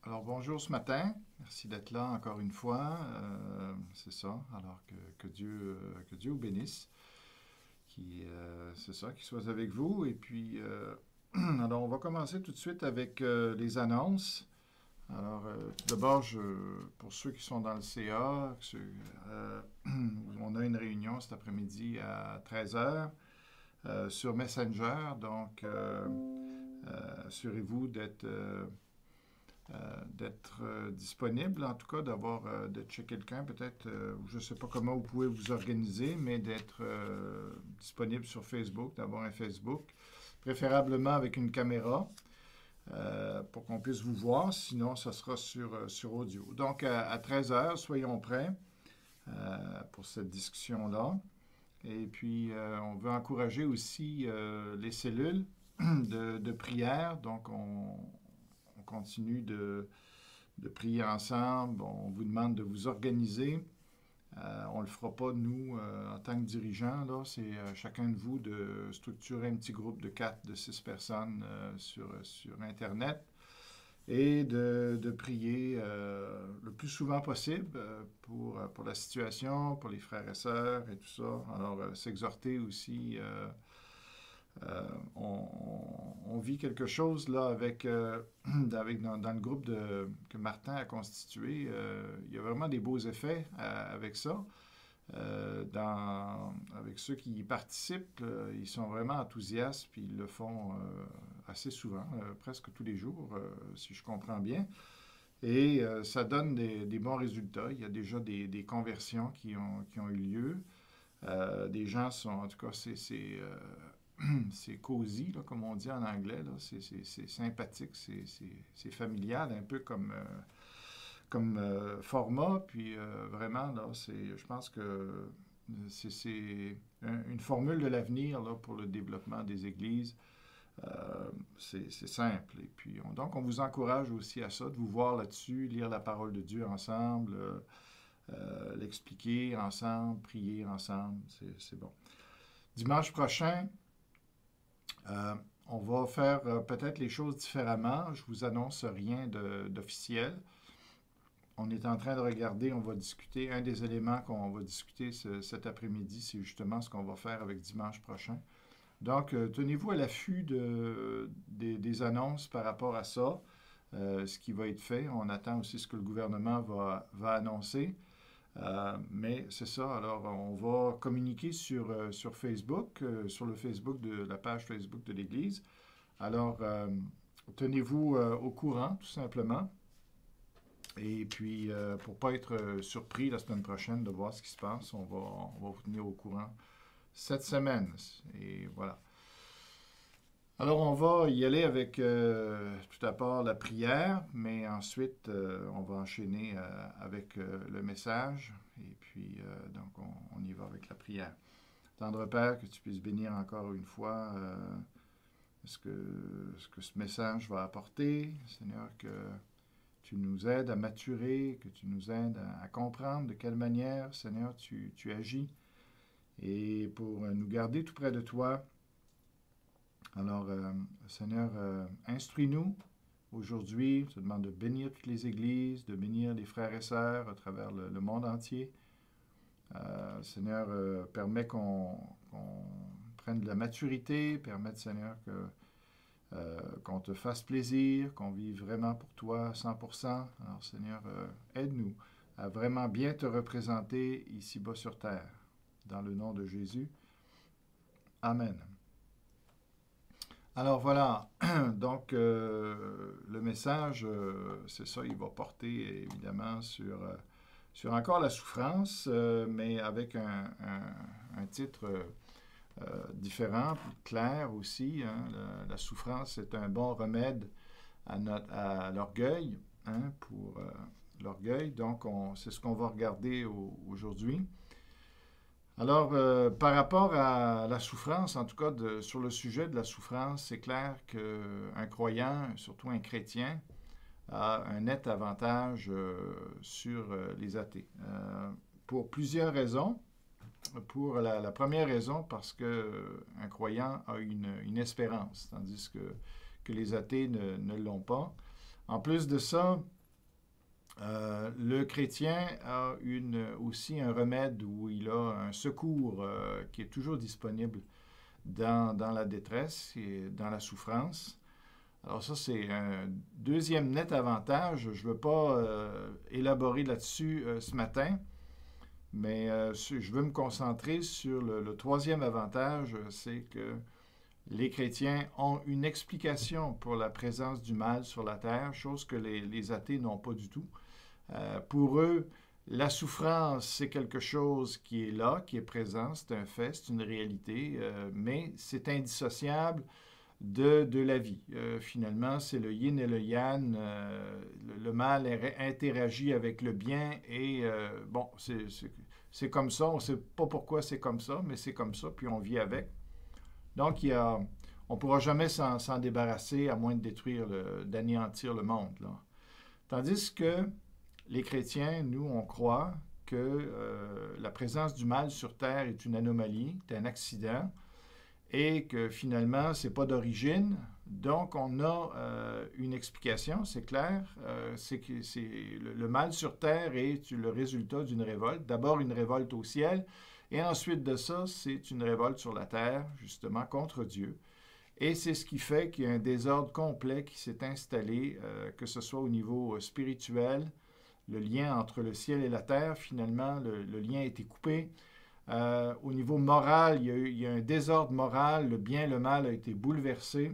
Alors bonjour ce matin, merci d'être là encore une fois. C'est ça, alors que Dieu vous bénisse, c'est ça, qu'il soit avec vous. Et puis, alors on va commencer tout de suite avec les annonces. Alors, tout d'abord, pour ceux qui sont dans le CA, on a une réunion cet après-midi à 13 heures sur Messenger, donc assurez-vous d'être disponible, en tout cas, de checker quelqu'un, peut-être, je ne sais pas comment vous pouvez vous organiser, mais d'être disponible sur Facebook, d'avoir un Facebook, préférablement avec une caméra, pour qu'on puisse vous voir, sinon ça sera sur audio. Donc, à 13 heures, soyons prêts pour cette discussion-là. Et puis, on veut encourager aussi les cellules de prière, donc on continue de prier ensemble. On vous demande de vous organiser. On ne le fera pas, nous, en tant que dirigeants. Là, c'est chacun de vous de structurer un petit groupe de 4, de 6 personnes sur Internet et de prier le plus souvent possible pour la situation, pour les frères et sœurs et tout ça. Alors, s'exhorter aussi. On vit quelque chose là dans le groupe que Martin a constitué. Il y a vraiment des beaux effets avec ça. Avec ceux qui y participent, ils sont vraiment enthousiastes, puis ils le font assez souvent, presque tous les jours, si je comprends bien. Et ça donne des bons résultats. Il y a déjà des conversions qui ont eu lieu. Des gens sont, en tout cas, c'est cosy, là, comme on dit en anglais. C'est sympathique, c'est familial, un peu comme format. Puis vraiment, là, je pense que c'est une formule de l'avenir là, pour le développement des églises. C'est simple. Et puis, donc, on vous encourage aussi à ça, de vous voir là-dessus, lire la parole de Dieu ensemble, l'expliquer ensemble, prier ensemble. C'est bon. Dimanche prochain, on va faire peut-être les choses différemment. Je vous annonce rien d'officiel. On est en train de regarder, on va discuter, un des éléments qu'on va discuter cet après-midi, c'est justement ce qu'on va faire avec dimanche prochain. Donc, tenez-vous à l'affût des annonces par rapport à ça, ce qui va être fait. On attend aussi ce que le gouvernement va annoncer. Mais c'est ça, alors on va communiquer sur Facebook, sur le Facebook la page Facebook de l'Église. Alors, tenez-vous au courant, tout simplement. Et puis, pour ne pas être surpris la semaine prochaine de voir ce qui se passe, on va vous tenir au courant cette semaine. Et voilà. Alors, on va y aller avec tout d'abord la prière, mais ensuite, on va enchaîner avec le message. Et puis, donc, on y va avec la prière. Tendre Père, que tu puisses bénir encore une fois ce que ce message va apporter. Seigneur, que tu nous aides à maturer, que tu nous aides à comprendre de quelle manière, Seigneur, tu agis. Et pour nous garder tout près de toi. Alors, Seigneur, instruis-nous aujourd'hui. Je te demande de bénir toutes les églises, de bénir les frères et sœurs à travers le monde entier. Seigneur, permets qu'on prenne de la maturité, permets, Seigneur, qu'on te fasse plaisir, qu'on vive vraiment pour toi 100%. Alors, Seigneur, aide-nous à vraiment bien te représenter ici-bas sur terre. Dans le nom de Jésus. Amen. Alors voilà, donc le message, c'est ça, il va porter évidemment sur encore la souffrance, mais avec un titre différent, plus clair aussi. Hein. La souffrance est un bon remède à l'orgueil, hein, pour l'orgueil. Donc c'est ce qu'on va regarder aujourd'hui. Alors, par rapport à la souffrance, en tout cas sur le sujet de la souffrance, c'est clair qu'un croyant, surtout un chrétien, a un net avantage sur les athées. Pour plusieurs raisons. Pour la première raison, parce qu'un croyant a une espérance, tandis que les athées ne l'ont pas. En plus de ça, Le chrétien a aussi un remède où il a un secours qui est toujours disponible dans la détresse et dans la souffrance. Alors ça, c'est un deuxième net avantage. Je ne veux pas élaborer là-dessus ce matin, mais je veux me concentrer sur le troisième avantage, c'est que les chrétiens ont une explication pour la présence du mal sur la terre, chose que les athées n'ont pas du tout. Pour eux, la souffrance, c'est quelque chose qui est là, qui est présent, c'est un fait, c'est une réalité, mais c'est indissociable de la vie. Finalement, c'est le yin et le yang. Le mal interagit avec le bien et bon, c'est comme ça. On ne sait pas pourquoi c'est comme ça, mais c'est comme ça, puis on vit avec. Donc, on ne pourra jamais s'en débarrasser à moins de détruire, d'anéantir le monde, là. Tandis que les chrétiens, nous, on croit que la présence du mal sur Terre est une anomalie, est un accident, et que finalement, ce n'est pas d'origine. Donc, on a une explication, c'est clair. C'est que le mal sur Terre est le résultat d'une révolte. D'abord, une révolte au ciel, et ensuite de ça, c'est une révolte sur la terre, justement, contre Dieu. Et c'est ce qui fait qu'il y a un désordre complet qui s'est installé, que ce soit au niveau spirituel, le lien entre le ciel et la terre, finalement, le lien a été coupé. Au niveau moral, il y a un désordre moral, le bien et le mal a été bouleversé.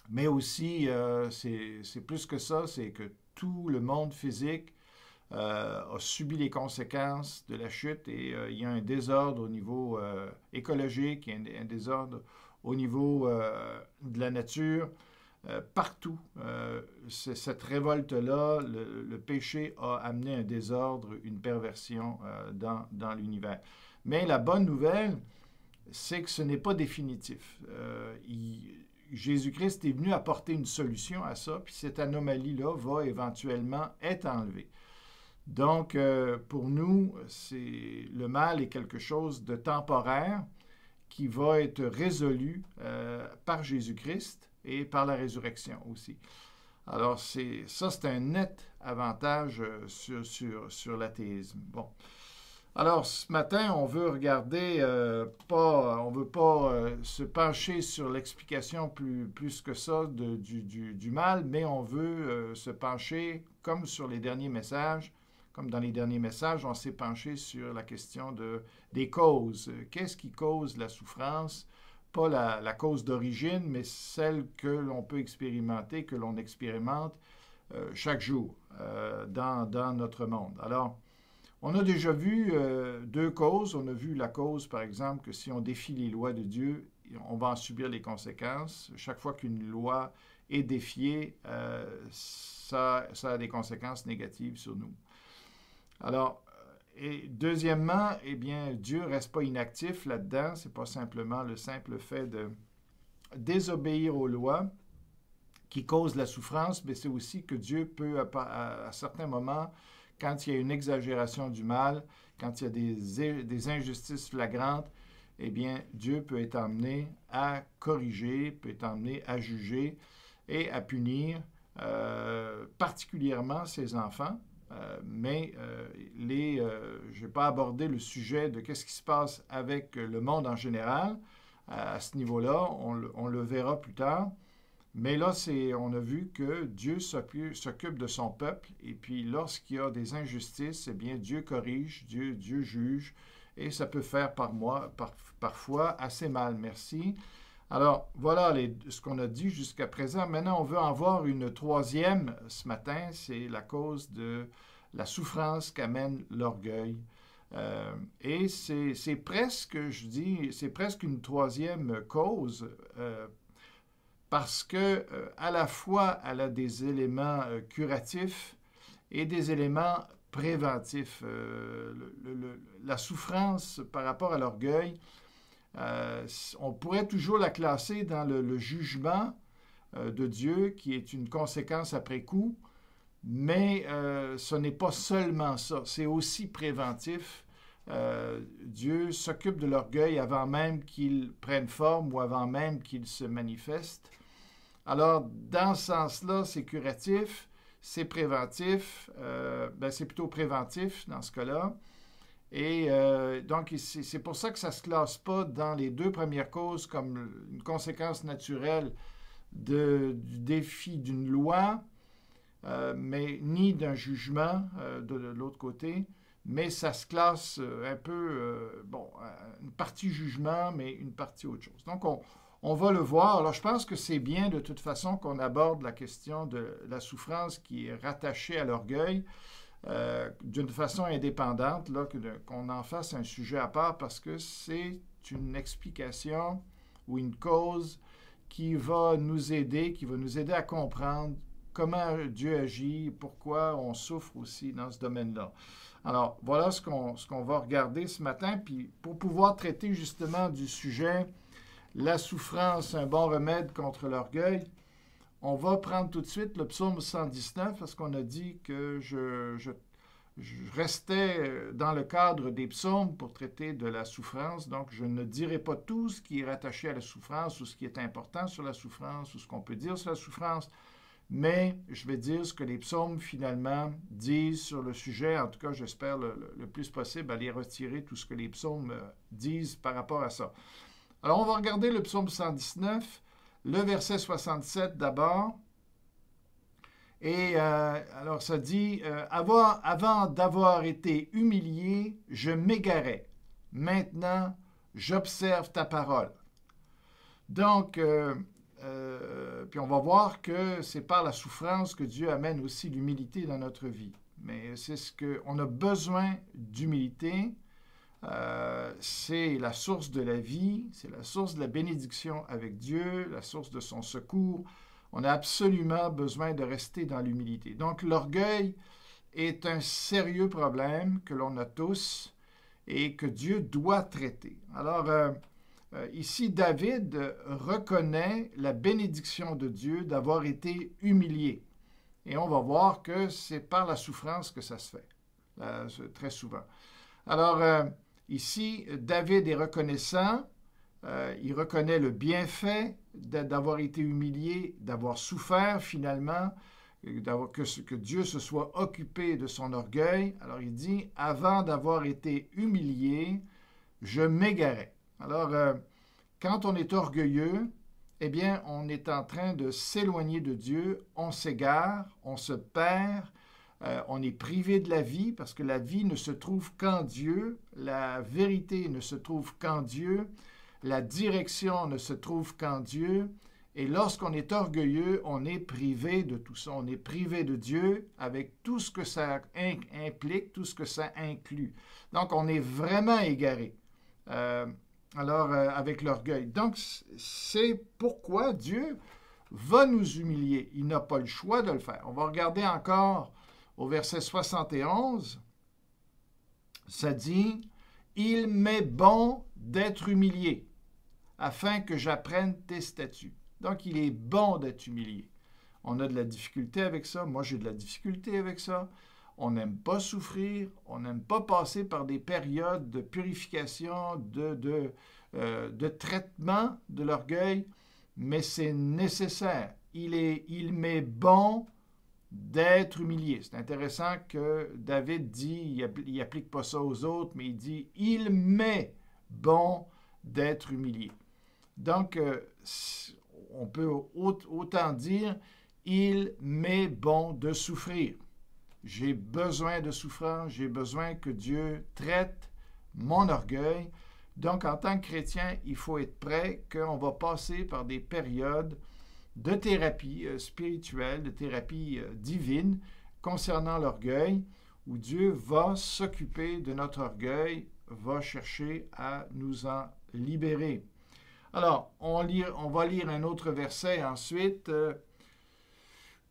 Mais aussi, c'est plus que ça, c'est que tout le monde physique a subi les conséquences de la chute et il y a un désordre au niveau écologique, il y a un désordre au niveau de la nature. Partout, cette révolte-là, le péché a amené un désordre, une perversion dans l'univers. Mais la bonne nouvelle, c'est que ce n'est pas définitif. Jésus-Christ est venu apporter une solution à ça, puis cette anomalie-là va éventuellement être enlevée. Donc, pour nous, le mal est quelque chose de temporaire qui va être résolu par Jésus-Christ et par la résurrection aussi. Alors, c'est un net avantage sur l'athéisme. Bon. Alors, ce matin, on veut regarder, on ne veut pas se pencher sur l'explication plus que ça du mal, mais on veut se pencher, comme sur les derniers messages, comme dans les derniers messages, on s'est penché sur la question des causes. Qu'est-ce qui cause la souffrance? Pas la cause d'origine, mais celle que l'on peut expérimenter, que l'on expérimente chaque jour dans notre monde. Alors, on a déjà vu deux causes. On a vu la cause, par exemple, que si on défie les lois de Dieu, on va en subir les conséquences. Chaque fois qu'une loi est défiée, ça a des conséquences négatives sur nous. Alors, et deuxièmement, eh bien, Dieu ne reste pas inactif là-dedans. Ce n'est pas simplement le simple fait de désobéir aux lois qui cause la souffrance, mais c'est aussi que Dieu peut, à certains moments, quand il y a une exagération du mal, quand il y a des injustices flagrantes, eh bien, Dieu peut être amené à corriger, peut être amené à juger et à punir particulièrement ses enfants. Mais je ne vais pas aborder le sujet de qu'est-ce qui se passe avec le monde en général. À ce niveau-là, on le verra plus tard. Mais là, on a vu que Dieu s'occupe de son peuple. Et puis, lorsqu'il y a des injustices, eh bien, Dieu corrige, Dieu juge. Et ça peut faire parfois assez mal. Merci. Alors, voilà ce qu'on a dit jusqu'à présent. Maintenant, on veut en voir une troisième ce matin. C'est la cause de la souffrance qu'amène l'orgueil. Et c'est presque une troisième cause parce que à la fois, elle a des éléments curatifs et des éléments préventifs. La souffrance par rapport à l'orgueil, on pourrait toujours la classer dans le jugement de Dieu, qui est une conséquence après coup, mais ce n'est pas seulement ça, c'est aussi préventif. Dieu s'occupe de l'orgueil avant même qu'il prenne forme ou avant même qu'il se manifeste. Alors, dans ce sens-là, c'est curatif, c'est préventif, c'est plutôt préventif dans ce cas-là. Et donc, c'est pour ça que ça ne se classe pas dans les deux premières causes comme une conséquence naturelle du défi d'une loi, mais ni d'un jugement de l'autre côté, mais ça se classe un peu, une partie jugement, mais une partie autre chose. Donc, on va le voir. Alors, je pense que c'est bien de toute façon qu'on aborde la question de la souffrance qui est rattachée à l'orgueil d'une façon indépendante, là, qu'on en fasse un sujet à part parce que c'est une explication ou une cause qui va nous aider à comprendre comment Dieu agit, pourquoi on souffre aussi dans ce domaine-là. Alors, voilà ce qu'on va regarder ce matin, puis pour pouvoir traiter justement du sujet « La souffrance, un bon remède contre l'orgueil », on va prendre tout de suite le psaume 119 parce qu'on a dit que je restais dans le cadre des psaumes pour traiter de la souffrance. Donc, je ne dirai pas tout ce qui est rattaché à la souffrance ou ce qui est important sur la souffrance ou ce qu'on peut dire sur la souffrance, mais je vais dire ce que les psaumes finalement disent sur le sujet. En tout cas, j'espère le plus possible aller retirer tout ce que les psaumes disent par rapport à ça. Alors, on va regarder le psaume 119. Le verset 67 d'abord. Et alors ça dit, avant d'avoir été humilié, je m'égarais. Maintenant, j'observe ta parole. Donc, puis on va voir que c'est par la souffrance que Dieu amène aussi l'humilité dans notre vie. Mais c'est ce qu'on a besoin d'humilité. C'est la source de la vie, c'est la source de la bénédiction avec Dieu, la source de son secours. On a absolument besoin de rester dans l'humilité. Donc, l'orgueil est un sérieux problème que l'on a tous et que Dieu doit traiter. Alors, ici, David reconnaît la bénédiction de Dieu d'avoir été humilié. Et on va voir que c'est par la souffrance que ça se fait, très souvent. Alors, ici, David est reconnaissant, il reconnaît le bienfait d'avoir été humilié, d'avoir souffert finalement, que Dieu se soit occupé de son orgueil. Alors il dit, avant d'avoir été humilié, je m'égarais. Alors, quand on est orgueilleux, eh bien, on est en train de s'éloigner de Dieu, on s'égare, on se perd, on est privé de la vie parce que la vie ne se trouve qu'en Dieu, la vérité ne se trouve qu'en Dieu, la direction ne se trouve qu'en Dieu. Et lorsqu'on est orgueilleux, on est privé de tout ça. On est privé de Dieu avec tout ce que ça implique, tout ce que ça inclut. Donc, on est vraiment égaré. Avec l'orgueil. Donc, c'est pourquoi Dieu va nous humilier. Il n'a pas le choix de le faire. On va regarder encore au verset 71, ça dit « Il m'est bon d'être humilié, afin que j'apprenne tes statuts. » Donc, il est bon d'être humilié. On a de la difficulté avec ça. Moi, j'ai de la difficulté avec ça. On n'aime pas souffrir. On n'aime pas passer par des périodes de purification, de traitement de l'orgueil, mais c'est nécessaire. Il m'est bon d'être humilié. C'est intéressant que David dit, il n'applique pas ça aux autres, mais il dit « Il m'est bon d'être humilié ». Donc, on peut autant dire « Il m'est bon de souffrir ». J'ai besoin de souffrance, j'ai besoin que Dieu traite mon orgueil. Donc, en tant que chrétien, il faut être prêt qu'on va passer par des périodes de thérapie spirituelle, de thérapie divine concernant l'orgueil, où Dieu va s'occuper de notre orgueil, va chercher à nous en libérer. Alors, on va lire un autre verset ensuite.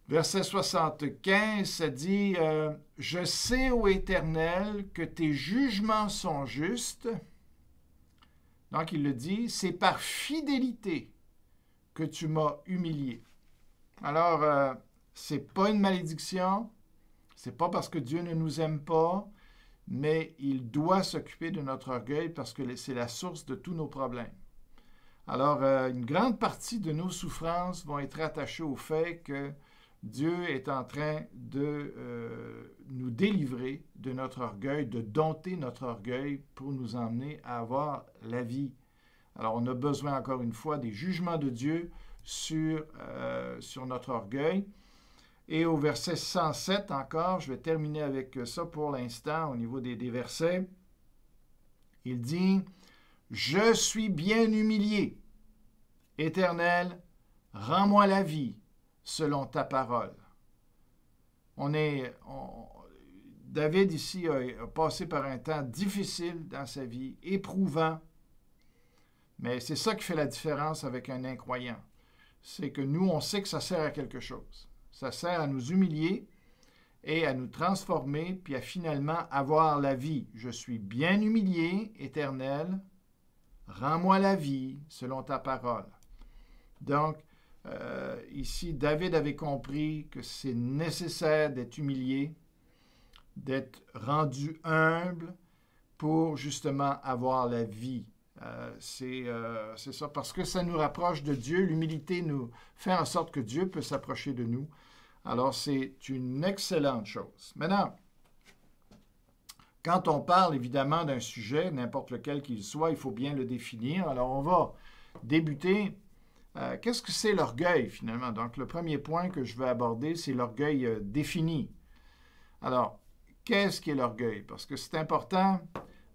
Verset 75, ça dit « Je sais, ô Éternel, que tes jugements sont justes. » Donc, il le dit, « C'est par fidélité que tu m'as humilié. » Alors, ce n'est pas une malédiction, ce n'est pas parce que Dieu ne nous aime pas, mais il doit s'occuper de notre orgueil parce que c'est la source de tous nos problèmes. Alors, une grande partie de nos souffrances vont être attachées au fait que Dieu est en train de nous délivrer de notre orgueil, de dompter notre orgueil pour nous emmener à avoir la vie. Alors, on a besoin, encore une fois, des jugements de Dieu sur notre orgueil. Et au verset 107 encore, je vais terminer avec ça pour l'instant au niveau des versets. Il dit, « Je suis bien humilié. Éternel, rends-moi la vie selon ta parole. » David ici a passé par un temps difficile dans sa vie, éprouvant, mais c'est ça qui fait la différence avec un incroyant. C'est que nous, on sait que ça sert à quelque chose. Ça sert à nous humilier et à nous transformer, puis à finalement avoir la vie. Je suis bien humilié, Éternel, rends-moi la vie selon ta parole. Donc, ici, David avait compris que c'est nécessaire d'être humilié, d'être rendu humble pour justement avoir la vie. C'est ça, parce que ça nous rapproche de Dieu. L'humilité nous fait en sorte que Dieu peut s'approcher de nous. Alors, c'est une excellente chose. Maintenant, quand on parle évidemment d'un sujet, n'importe lequel qu'il soit, il faut bien le définir. Alors, on va débuter. Qu'est-ce que c'est l'orgueil, finalement? Donc, le premier point que je veux aborder, c'est l'orgueil défini. Alors, qu'est-ce qu'est l'orgueil? Parce que c'est important.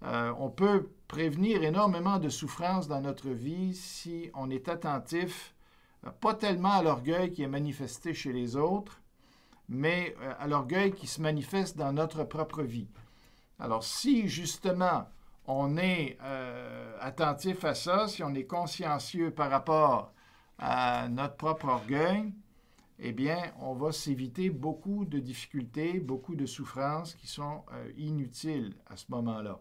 On peut prévenir énormément de souffrances dans notre vie si on est attentif, pas tellement à l'orgueil qui est manifesté chez les autres, mais à l'orgueil qui se manifeste dans notre propre vie. Alors, si justement on est attentif à ça, si on est consciencieux par rapport à notre propre orgueil, eh bien, on va s'éviter beaucoup de difficultés, beaucoup de souffrances qui sont inutiles à ce moment-là.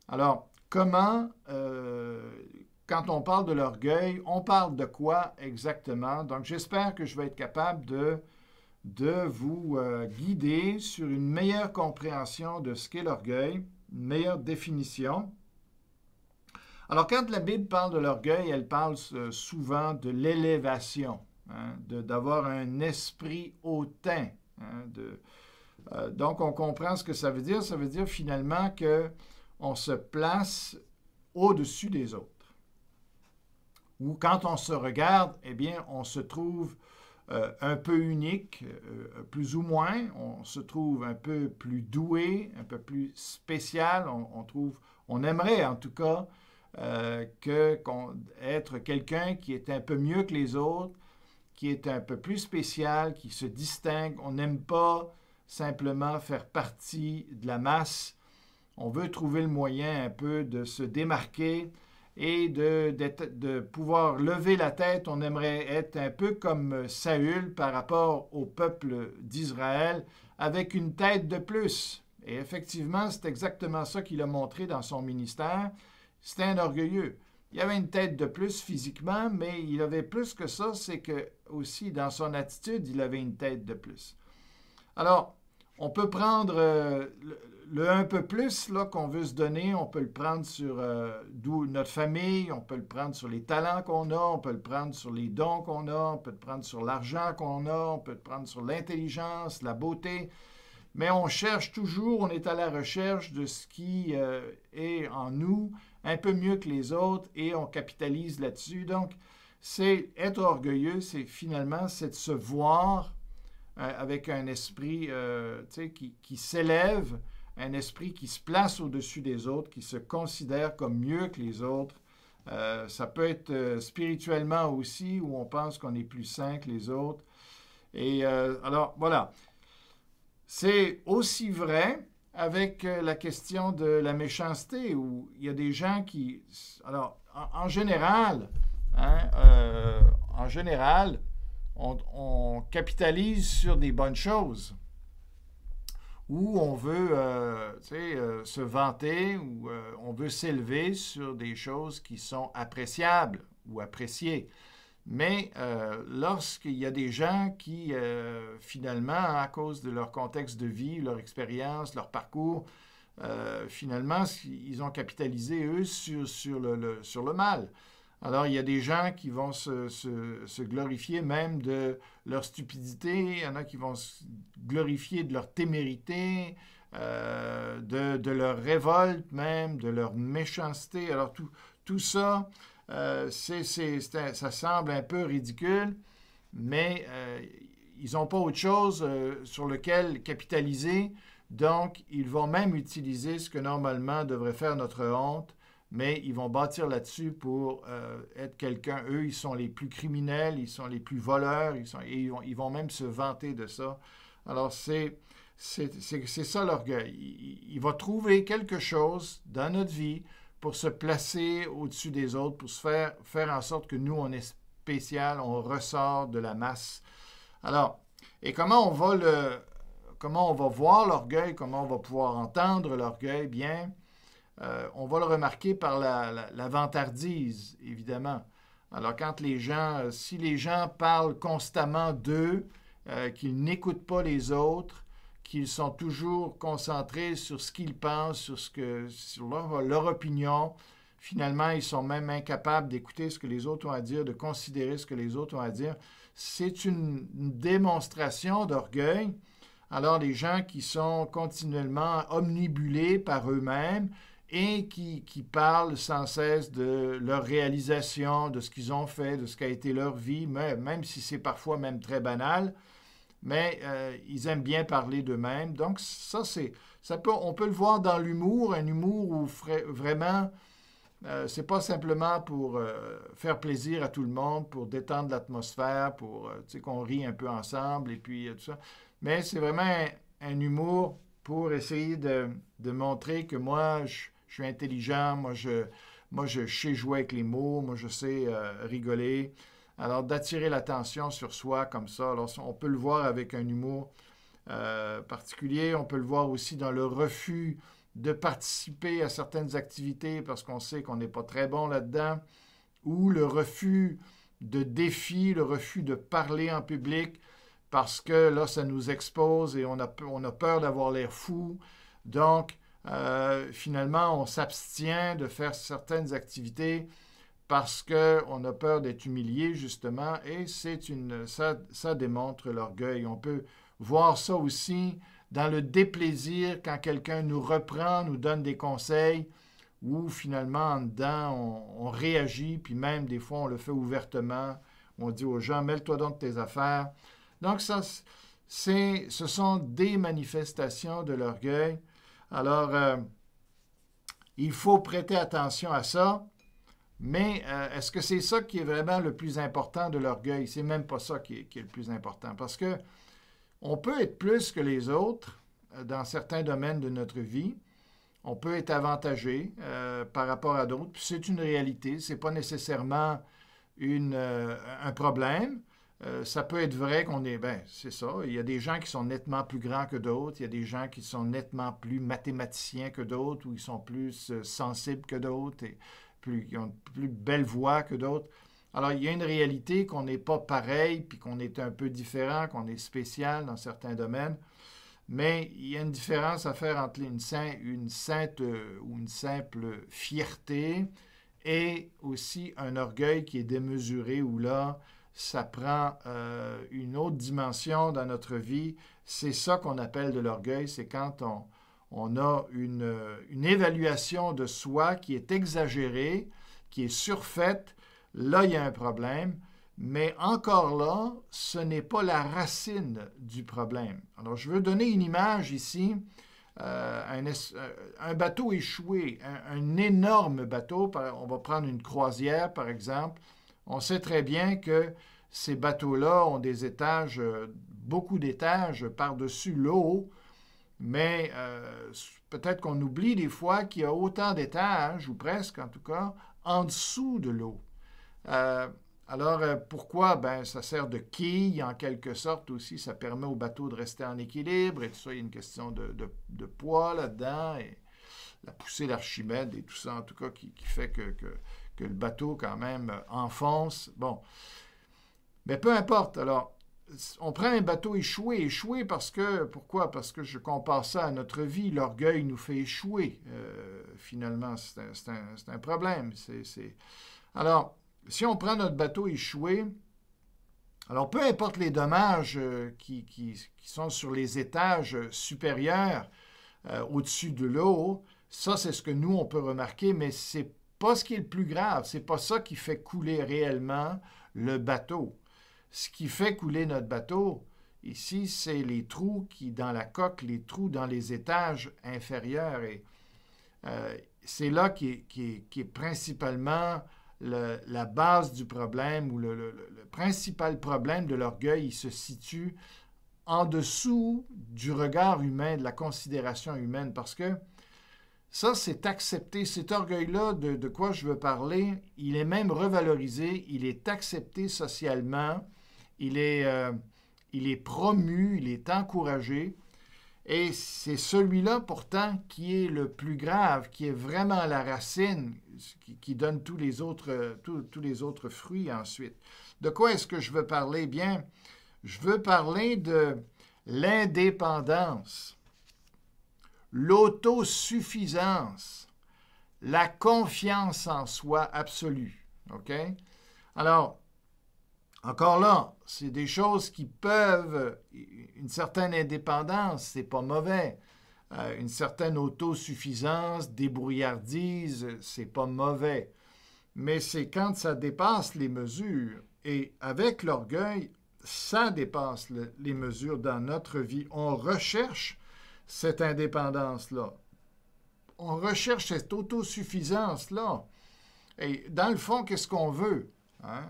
Alors, comment, quand on parle de l'orgueil, on parle de quoi exactement? Donc, j'espère que je vais être capable de vous guider sur une meilleure compréhension de ce qu'est l'orgueil, une meilleure définition. Alors, quand la Bible parle de l'orgueil, elle parle souvent de l'élévation, hein, d'avoir un esprit hautain. Hein, donc, on comprend ce que ça veut dire. Ça veut dire finalement qu'on se place au-dessus des autres. Ou quand on se regarde, eh bien, on se trouve un peu unique, plus ou moins. On se trouve un peu plus doué, un peu plus spécial. On aimerait en tout cas être quelqu'un qui est un peu mieux que les autres, qui est un peu plus spécial, qui se distingue. On n'aime pas simplement faire partie de la masse. On veut trouver le moyen un peu de se démarquer et de pouvoir lever la tête. On aimerait être un peu comme Saül par rapport au peuple d'Israël, avec une tête de plus. Et effectivement, c'est exactement ça qu'il a montré dans son ministère. C'était un orgueilleux. Il avait une tête de plus physiquement, mais il avait plus que ça, c'est que aussi dans son attitude, il avait une tête de plus. Alors, on peut prendre le un peu plus là, qu'on veut se donner, on peut le prendre sur notre famille, on peut le prendre sur les talents qu'on a, on peut le prendre sur les dons qu'on a, on peut le prendre sur l'argent qu'on a, on peut le prendre sur l'intelligence, la beauté. Mais on cherche toujours, on est à la recherche de ce qui est en nous un peu mieux que les autres et on capitalise là-dessus. Donc, c'est être orgueilleux, c'est finalement de se voir avec un esprit qui s'élève, un esprit qui se place au-dessus des autres, qui se considère comme mieux que les autres. Ça peut être spirituellement aussi, où on pense qu'on est plus saint que les autres. Et alors, voilà. C'est aussi vrai avec la question de la méchanceté, où il y a des gens qui... Alors, en général, on capitalise sur des bonnes choses, où on veut se vanter, ou on veut s'élever sur des choses qui sont appréciables ou appréciées. Mais lorsqu'il y a des gens qui, finalement, à cause de leur contexte de vie, leur expérience, leur parcours, finalement, ils ont capitalisé, eux, sur le mal. Alors, il y a des gens qui vont se glorifier même de leur stupidité, il y en a qui vont se glorifier de leur témérité, de leur révolte même, de leur méchanceté. Alors, tout ça, ça semble un peu ridicule, mais ils n'ont pas autre chose sur lequel capitaliser. Donc, ils vont même utiliser ce que normalement devrait faire notre honte, mais ils vont bâtir là-dessus pour être quelqu'un. Eux, ils sont les plus criminels, ils sont les plus voleurs, et ils vont même se vanter de ça. Alors, c'est ça l'orgueil. Il va trouver quelque chose dans notre vie pour se placer au-dessus des autres, pour faire en sorte que nous, on est spécial, on ressort de la masse. Alors, et comment on va voir l'orgueil, comment on va pouvoir entendre l'orgueil? Bien, on va le remarquer par la vantardise, évidemment. Alors, si les gens parlent constamment d'eux, qu'ils n'écoutent pas les autres, qu'ils sont toujours concentrés sur ce qu'ils pensent, sur leur opinion, finalement, ils sont même incapables d'écouter ce que les autres ont à dire, de considérer ce que les autres ont à dire. C'est une démonstration d'orgueil. Alors, les gens qui sont continuellement omnibulés par eux-mêmes et qui parlent sans cesse de leur réalisation, de ce qu'ils ont fait, de ce qu'a été leur vie, même si c'est parfois même très banal, mais ils aiment bien parler d'eux-mêmes. Donc, on peut le voir dans l'humour, un humour où vraiment, c'est pas simplement pour faire plaisir à tout le monde, pour détendre l'atmosphère, pour qu'on rit un peu ensemble et puis tout ça. Mais c'est vraiment un humour pour essayer de montrer que moi, je suis intelligent, moi, je sais jouer avec les mots, moi, je sais rigoler. Alors, d'attirer l'attention sur soi comme ça. Alors, on peut le voir avec un humour particulier. On peut le voir aussi dans le refus de participer à certaines activités parce qu'on sait qu'on n'est pas très bon là-dedans, ou le refus de défis, le refus de parler en public parce que là, ça nous expose et on a peur d'avoir l'air fou. Donc, finalement, on s'abstient de faire certaines activités parce qu'on a peur d'être humilié, justement, et ça démontre l'orgueil. On peut voir ça aussi dans le déplaisir quand quelqu'un nous reprend, nous donne des conseils, où finalement, en dedans, on réagit, puis même des fois, on le fait ouvertement. On dit aux gens, mêle-toi donc de tes affaires. Donc, ce sont des manifestations de l'orgueil. Alors, il faut prêter attention à ça. Mais est-ce que c'est ça qui est vraiment le plus important de l'orgueil? C'est même pas ça qui est le plus important. Parce que on peut être plus que les autres dans certains domaines de notre vie. On peut être avantagé par rapport à d'autres. Puis c'est une réalité. Ce n'est pas nécessairement un problème. Ça peut être vrai qu'on est... Ben, c'est ça. Il y a des gens qui sont nettement plus grands que d'autres. Il y a des gens qui sont nettement plus mathématiciens que d'autres ou ils sont plus sensibles que d'autres. Qui ont une plus belle voix que d'autres. Alors, il y a une réalité qu'on n'est pas pareil, puis qu'on est un peu différent, qu'on est spécial dans certains domaines, mais il y a une différence à faire entre une sainte ou une simple fierté et aussi un orgueil qui est démesuré, où là, ça prend une autre dimension dans notre vie. C'est ça qu'on appelle de l'orgueil, c'est quand on a une évaluation de soi qui est exagérée, qui est surfaite. Là, il y a un problème. Mais encore là, ce n'est pas la racine du problème. Alors, je veux donner une image ici. Un bateau échoué, un énorme bateau, on va prendre une croisière, par exemple. On sait très bien que ces bateaux-là ont des étages, beaucoup d'étages par-dessus l'eau. Mais peut-être qu'on oublie des fois qu'il y a autant d'étages, ou presque en tout cas, en dessous de l'eau. Alors, pourquoi? Ben, ça sert de quille en quelque sorte aussi. Ça permet au bateau de rester en équilibre et tout ça. Il y a une question de poids là-dedans et la poussée d'Archimède et tout ça, en tout cas, qui fait que le bateau quand même enfonce. Bon. Mais peu importe. Alors, on prend un bateau échoué parce que, pourquoi? Parce que je compare ça à notre vie. L'orgueil nous fait échouer. Finalement, c'est un problème. Alors, si on prend notre bateau échoué, alors peu importe les dommages qui sont sur les étages supérieurs, au-dessus de l'eau, ça c'est ce que nous on peut remarquer, mais c'est pas ce qui est le plus grave, c'est pas ça qui fait couler réellement le bateau. Ce qui fait couler notre bateau, ici, c'est les trous dans la coque, les trous dans les étages inférieurs. Et c'est là qui est principalement la base du problème, ou le principal problème de l'orgueil. Il se situe en dessous du regard humain, de la considération humaine, parce que ça, c'est accepté. Cet orgueil-là, de quoi je veux parler, il est même revalorisé, il est accepté socialement, il est promu, il est encouragé. Et c'est celui-là, pourtant, qui est le plus grave, qui est vraiment la racine, qui donne tous les autres fruits ensuite. De quoi est-ce que je veux parler? Bien, je veux parler de l'indépendance, l'autosuffisance, la confiance en soi absolue. OK? Alors, encore là, c'est des choses qui peuvent, une certaine indépendance, c'est pas mauvais. Une certaine autosuffisance, débrouillardise, c'est pas mauvais. Mais c'est quand ça dépasse les mesures. Et avec l'orgueil, ça dépasse les mesures dans notre vie. On recherche cette indépendance-là. On recherche cette autosuffisance-là. Et dans le fond, qu'est-ce qu'on veut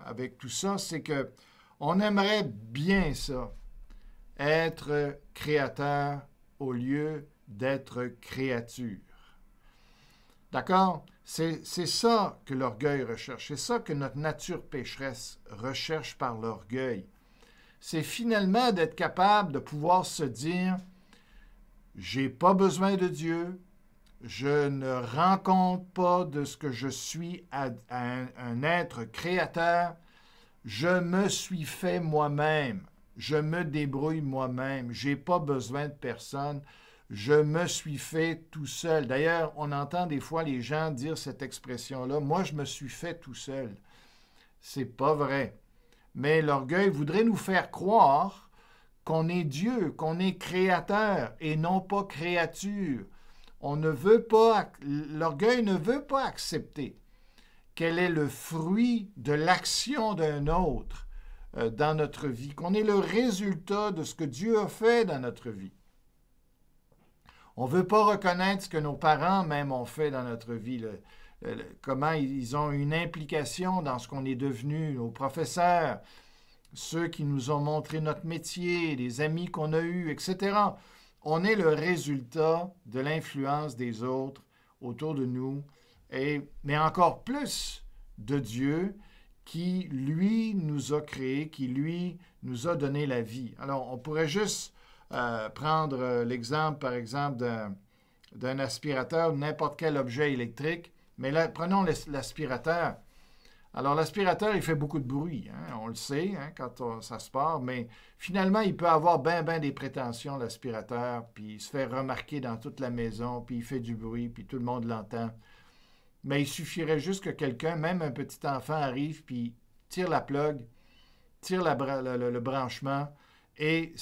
avec tout ça? C'est qu'on aimerait bien ça, être créateur au lieu d'être créature. D'accord? C'est ça que l'orgueil recherche. C'est ça que notre nature pécheresse recherche par l'orgueil. C'est finalement d'être capable de pouvoir se dire « J'ai pas besoin de Dieu, je ne rends compte pas de ce que je suis à un être créateur, je me suis fait moi-même, je me débrouille moi-même, j'ai pas besoin de personne, je me suis fait tout seul. » D'ailleurs, on entend des fois les gens dire cette expression-là, « Moi, je me suis fait tout seul. » C'est pas vrai. Mais l'orgueil voudrait nous faire croire qu'on est Dieu, qu'on est créateur et non pas créature. L'orgueil ne veut pas accepter quel est le fruit de l'action d'un autre dans notre vie, qu'on est le résultat de ce que Dieu a fait dans notre vie. On ne veut pas reconnaître ce que nos parents même ont fait dans notre vie, comment ils ont une implication dans ce qu'on est devenu, nos professeurs, ceux qui nous ont montré notre métier, les amis qu'on a eus, etc. On est le résultat de l'influence des autres autour de nous, mais encore plus de Dieu qui, lui, nous a créés, qui, lui, nous a donné la vie. Alors, on pourrait juste prendre l'exemple, par exemple, d'un aspirateur, n'importe quel objet électrique, mais là, prenons l'aspirateur. Alors, l'aspirateur, il fait beaucoup de bruit, on le sait, quand ça se part, mais finalement, il peut avoir bien des prétentions, l'aspirateur, puis il se fait remarquer dans toute la maison, puis il fait du bruit, puis tout le monde l'entend. Mais il suffirait juste que quelqu'un, même un petit enfant, arrive, puis tire la plug, tire le branchement, et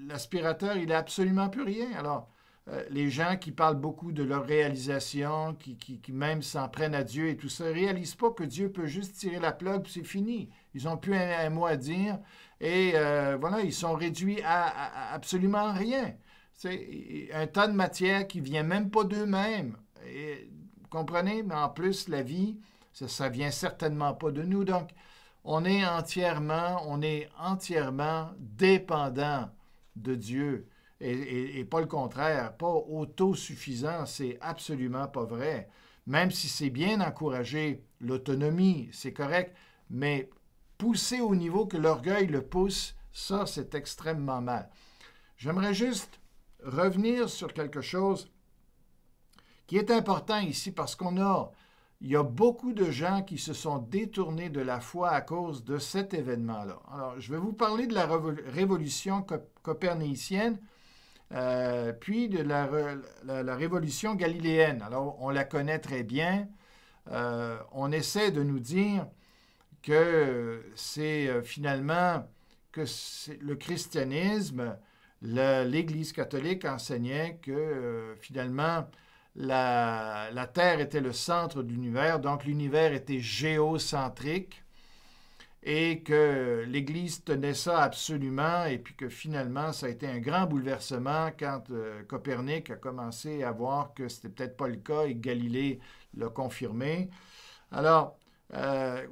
l'aspirateur, il n'a absolument plus rien. Alors, les gens qui parlent beaucoup de leur réalisation, qui même s'en prennent à Dieu et tout ça, ne réalisent pas que Dieu peut juste tirer la plug puis c'est fini. Ils n'ont plus un mot à dire et voilà, ils sont réduits à absolument rien. C'est un tas de matière qui ne vient même pas d'eux-mêmes. Vous comprenez? Mais en plus, la vie, ça ne vient certainement pas de nous. Donc, on est entièrement dépendant de Dieu. Et pas le contraire, pas autosuffisant, c'est absolument pas vrai. Même si c'est bien d'encourager l'autonomie, c'est correct, mais pousser au niveau que l'orgueil le pousse, ça, c'est extrêmement mal. J'aimerais juste revenir sur quelque chose qui est important ici parce il y a beaucoup de gens qui se sont détournés de la foi à cause de cet événement-là. Alors, je vais vous parler de la révolution copernicienne, puis de la révolution galiléenne. Alors, on la connaît très bien. on essaie de nous dire que c'est finalement que le christianisme, l'Église catholique enseignait que finalement la Terre était le centre de l'univers, donc l'univers était géocentrique et que l'Église tenait ça absolument et puis que finalement ça a été un grand bouleversement quand Copernic a commencé à voir que c'était peut-être pas le cas et que Galilée l'a confirmé. Alors,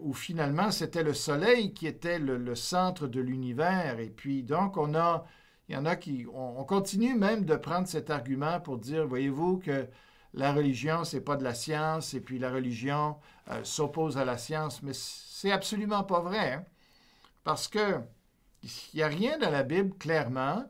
où finalement c'était le Soleil qui était le centre de l'univers. Et puis donc il y en a on continue même de prendre cet argument pour dire, voyez-vous que la religion c'est pas de la science et puis la religion s'oppose à la science, mais c'est absolument pas vrai, hein? Parce que il n'y a rien dans la Bible clairement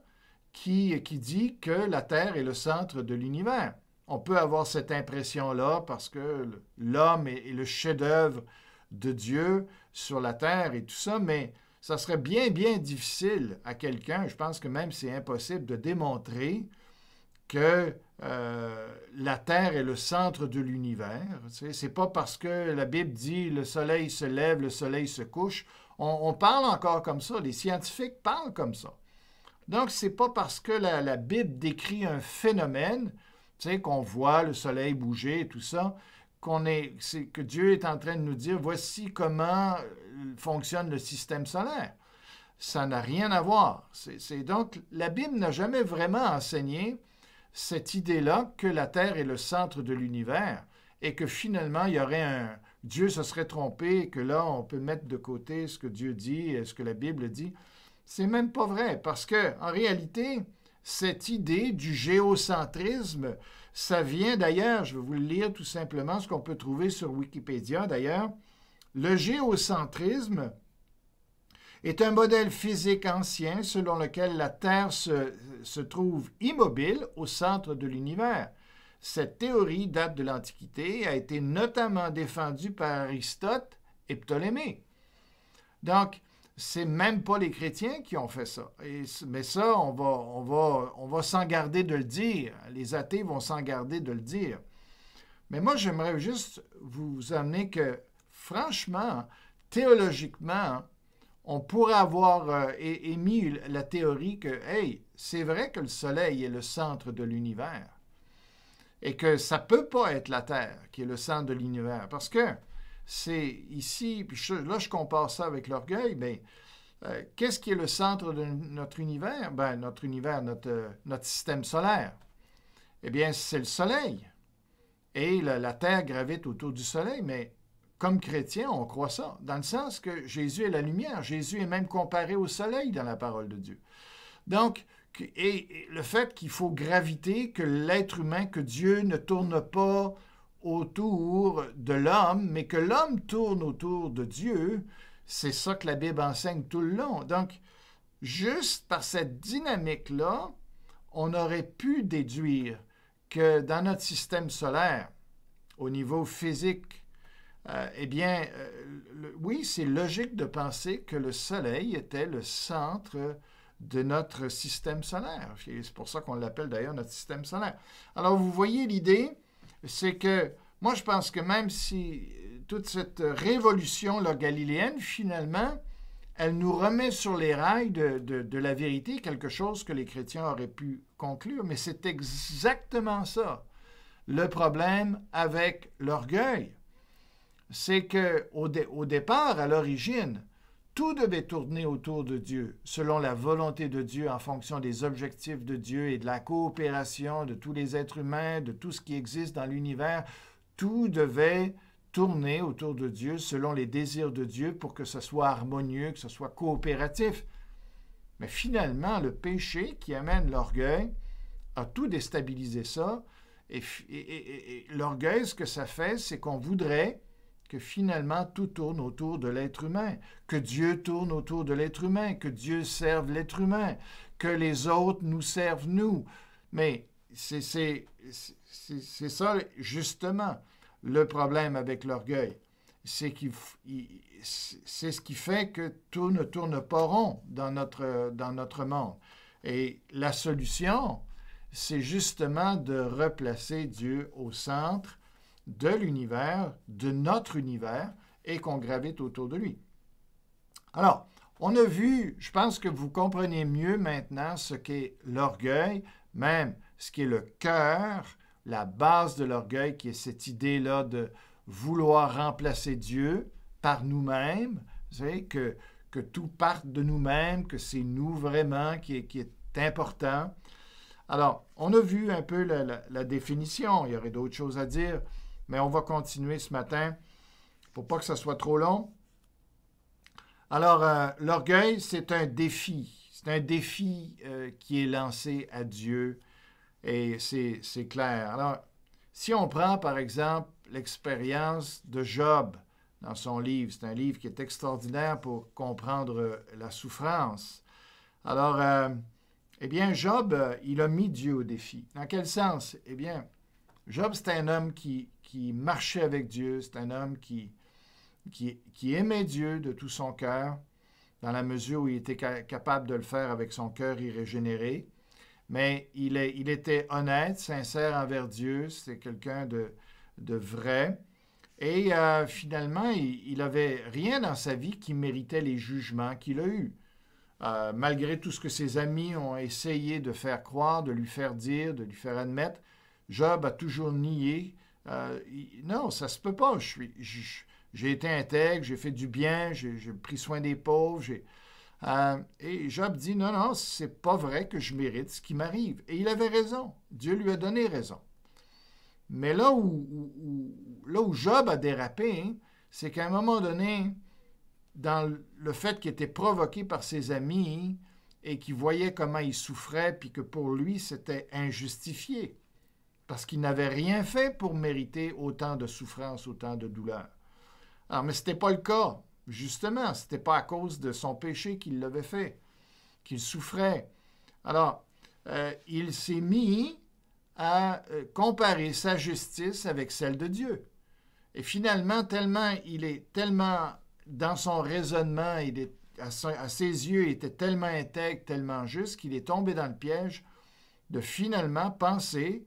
qui dit que la Terre est le centre de l'univers. On peut avoir cette impression-là parce que l'homme est le chef-d'œuvre de Dieu sur la terre et tout ça, mais ça serait bien, bien difficile à quelqu'un, je pense que même c'est impossible de démontrer que la Terre est le centre de l'univers. C'est pas parce que la Bible dit le soleil se lève, le soleil se couche. On parle encore comme ça, les scientifiques parlent comme ça. Donc, c'est pas parce que la Bible décrit un phénomène, qu'on voit le soleil bouger et tout ça, que Dieu est en train de nous dire, voici comment fonctionne le système solaire. Ça n'a rien à voir. Donc, la Bible n'a jamais vraiment enseigné cette idée-là que la Terre est le centre de l'univers et que finalement, il y aurait Dieu se serait trompé et que là, on peut mettre de côté ce que Dieu dit et ce que la Bible dit. C'est même pas vrai parce que, en réalité, cette idée du géocentrisme, ça vient d'ailleurs, je vais vous le lire tout simplement, ce qu'on peut trouver sur Wikipédia d'ailleurs. Le géocentrisme est un modèle physique ancien selon lequel la Terre se trouve immobile au centre de l'univers. Cette théorie date de l'Antiquité et a été notamment défendue par Aristote et Ptolémée. Donc, c'est même pas les chrétiens qui ont fait ça. Mais ça, on va s'en garder de le dire. Les athées vont s'en garder de le dire. Mais moi, j'aimerais juste vous amener que, franchement, théologiquement, on pourrait avoir émis la théorie que, hey, c'est vrai que le Soleil est le centre de l'univers et que ça ne peut pas être la Terre qui est le centre de l'univers. Parce que c'est ici, puis là je compare ça avec l'orgueil, mais qu'est-ce qui est le centre de notre univers? Ben, notre univers, notre système solaire. Eh bien, c'est le Soleil. Et la Terre gravite autour du Soleil, mais comme chrétien, on croit ça, dans le sens que Jésus est la lumière. Jésus est même comparé au Soleil dans la parole de Dieu. Donc, et le fait qu'il faut graviter, que l'être humain, que Dieu ne tourne pas autour de l'homme, mais que l'homme tourne autour de Dieu, c'est ça que la Bible enseigne tout le long. Donc, juste par cette dynamique-là, on aurait pu déduire que dans notre système solaire, au niveau physique, oui, c'est logique de penser que le Soleil était le centre de notre système solaire. C'est pour ça qu'on l'appelle d'ailleurs notre système solaire. Alors, vous voyez l'idée, c'est que moi, je pense que même si toute cette révolution-là galiléenne, finalement, elle nous remet sur les rails de la vérité, quelque chose que les chrétiens auraient pu conclure, mais c'est exactement ça. Le problème avec l'orgueil, c'est qu'au départ, à l'origine, tout devait tourner autour de Dieu, selon la volonté de Dieu, en fonction des objectifs de Dieu et de la coopération de tous les êtres humains, de tout ce qui existe dans l'univers. Tout devait tourner autour de Dieu selon les désirs de Dieu pour que ce soit harmonieux, que ce soit coopératif. Mais finalement, le péché qui amène l'orgueil a tout déstabilisé ça. Et l'orgueil, ce que ça fait, c'est qu'on voudrait que finalement tout tourne autour de l'être humain, que Dieu tourne autour de l'être humain, que Dieu serve l'être humain, que les autres nous servent nous. Mais c'est ça, justement, le problème avec l'orgueil. C'est ce qui fait que tout ne tourne pas rond dans notre monde. Et la solution, c'est justement de replacer Dieu au centre de l'univers, de notre univers, et qu'on gravite autour de lui. Alors, on a vu, je pense que vous comprenez mieux maintenant ce qu'est l'orgueil, même ce qu'est le cœur, la base de l'orgueil, qui est cette idée-là de vouloir remplacer Dieu par nous-mêmes, vous savez, que tout parte de nous-mêmes, que c'est nous vraiment qui est important. Alors, on a vu un peu la définition, il y aurait d'autres choses à dire, mais on va continuer ce matin pour pas que ça soit trop long. Alors, l'orgueil, c'est un défi. C'est un défi qui est lancé à Dieu et c'est clair. Alors, si on prend par exemple l'expérience de Job dans son livre, c'est un livre qui est extraordinaire pour comprendre la souffrance. Alors, eh bien, Job, il a mis Dieu au défi. Dans quel sens? Eh bien, Job, c'est un homme qui marchait avec Dieu, c'est un homme qui aimait Dieu de tout son cœur, dans la mesure où il était capable de le faire avec son cœur irrégénéré. Mais il était honnête, sincère envers Dieu, c'est quelqu'un de vrai. Et finalement, il n'avait rien dans sa vie qui méritait les jugements qu'il a eus. Malgré tout ce que ses amis ont essayé de faire croire, de lui faire dire, de lui faire admettre, Job a toujours nié. Non, ça ne se peut pas. J'ai été intègre, j'ai fait du bien, j'ai pris soin des pauvres. Et Job dit, non, c'est pas vrai que je mérite ce qui m'arrive. Et il avait raison. Dieu lui a donné raison. Mais là où Job a dérapé, hein, c'est qu'à un moment donné, dans le fait qu'il était provoqué par ses amis et qu'il voyait comment il souffrait, puis que pour lui, c'était injustifié, parce qu'il n'avait rien fait pour mériter autant de souffrance, autant de douleur. Alors, mais ce n'était pas le cas, justement. Ce n'était pas à cause de son péché qu'il l'avait fait, qu'il souffrait. Alors, il s'est mis à comparer sa justice avec celle de Dieu. Et finalement, il est tellement dans son raisonnement, à ses yeux, il était tellement intègre, tellement juste, qu'il est tombé dans le piège de finalement penser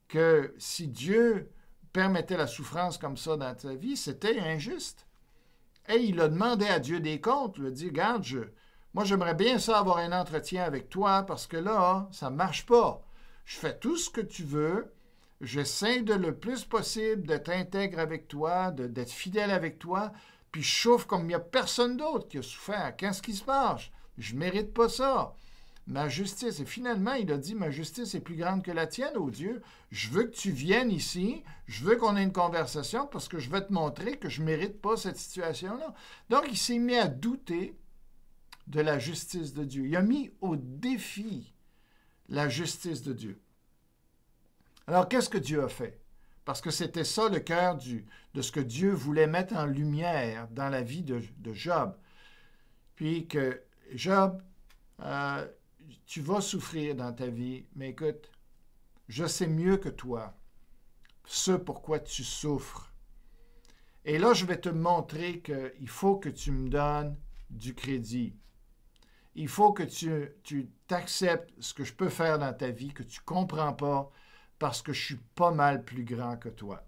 que si Dieu permettait la souffrance comme ça dans ta vie, c'était injuste. Et il a demandé à Dieu des comptes. Il a dit, regarde, moi j'aimerais bien ça avoir un entretien avec toi parce que là, ça ne marche pas. Je fais tout ce que tu veux. J'essaie de le plus possible d'être intègre avec toi, d'être fidèle avec toi, puis je souffre comme il n'y a personne d'autre qui a souffert. Qu'est-ce qui se passe? Je ne mérite pas ça. Ma justice, et finalement, il a dit, ma justice est plus grande que la tienne, ô Dieu. Je veux que tu viennes ici, je veux qu'on ait une conversation parce que je veux te montrer que je ne mérite pas cette situation-là. Donc, il s'est mis à douter de la justice de Dieu. Il a mis au défi la justice de Dieu. Alors, qu'est-ce que Dieu a fait? Parce que c'était ça le cœur de ce que Dieu voulait mettre en lumière dans la vie de Job. Puis que Job, tu vas souffrir dans ta vie, mais écoute, je sais mieux que toi ce pourquoi tu souffres. Et là, je vais te montrer qu'il faut que tu me donnes du crédit. Il faut que tu t'acceptes ce que je peux faire dans ta vie, que tu ne comprends pas, parce que je suis pas mal plus grand que toi.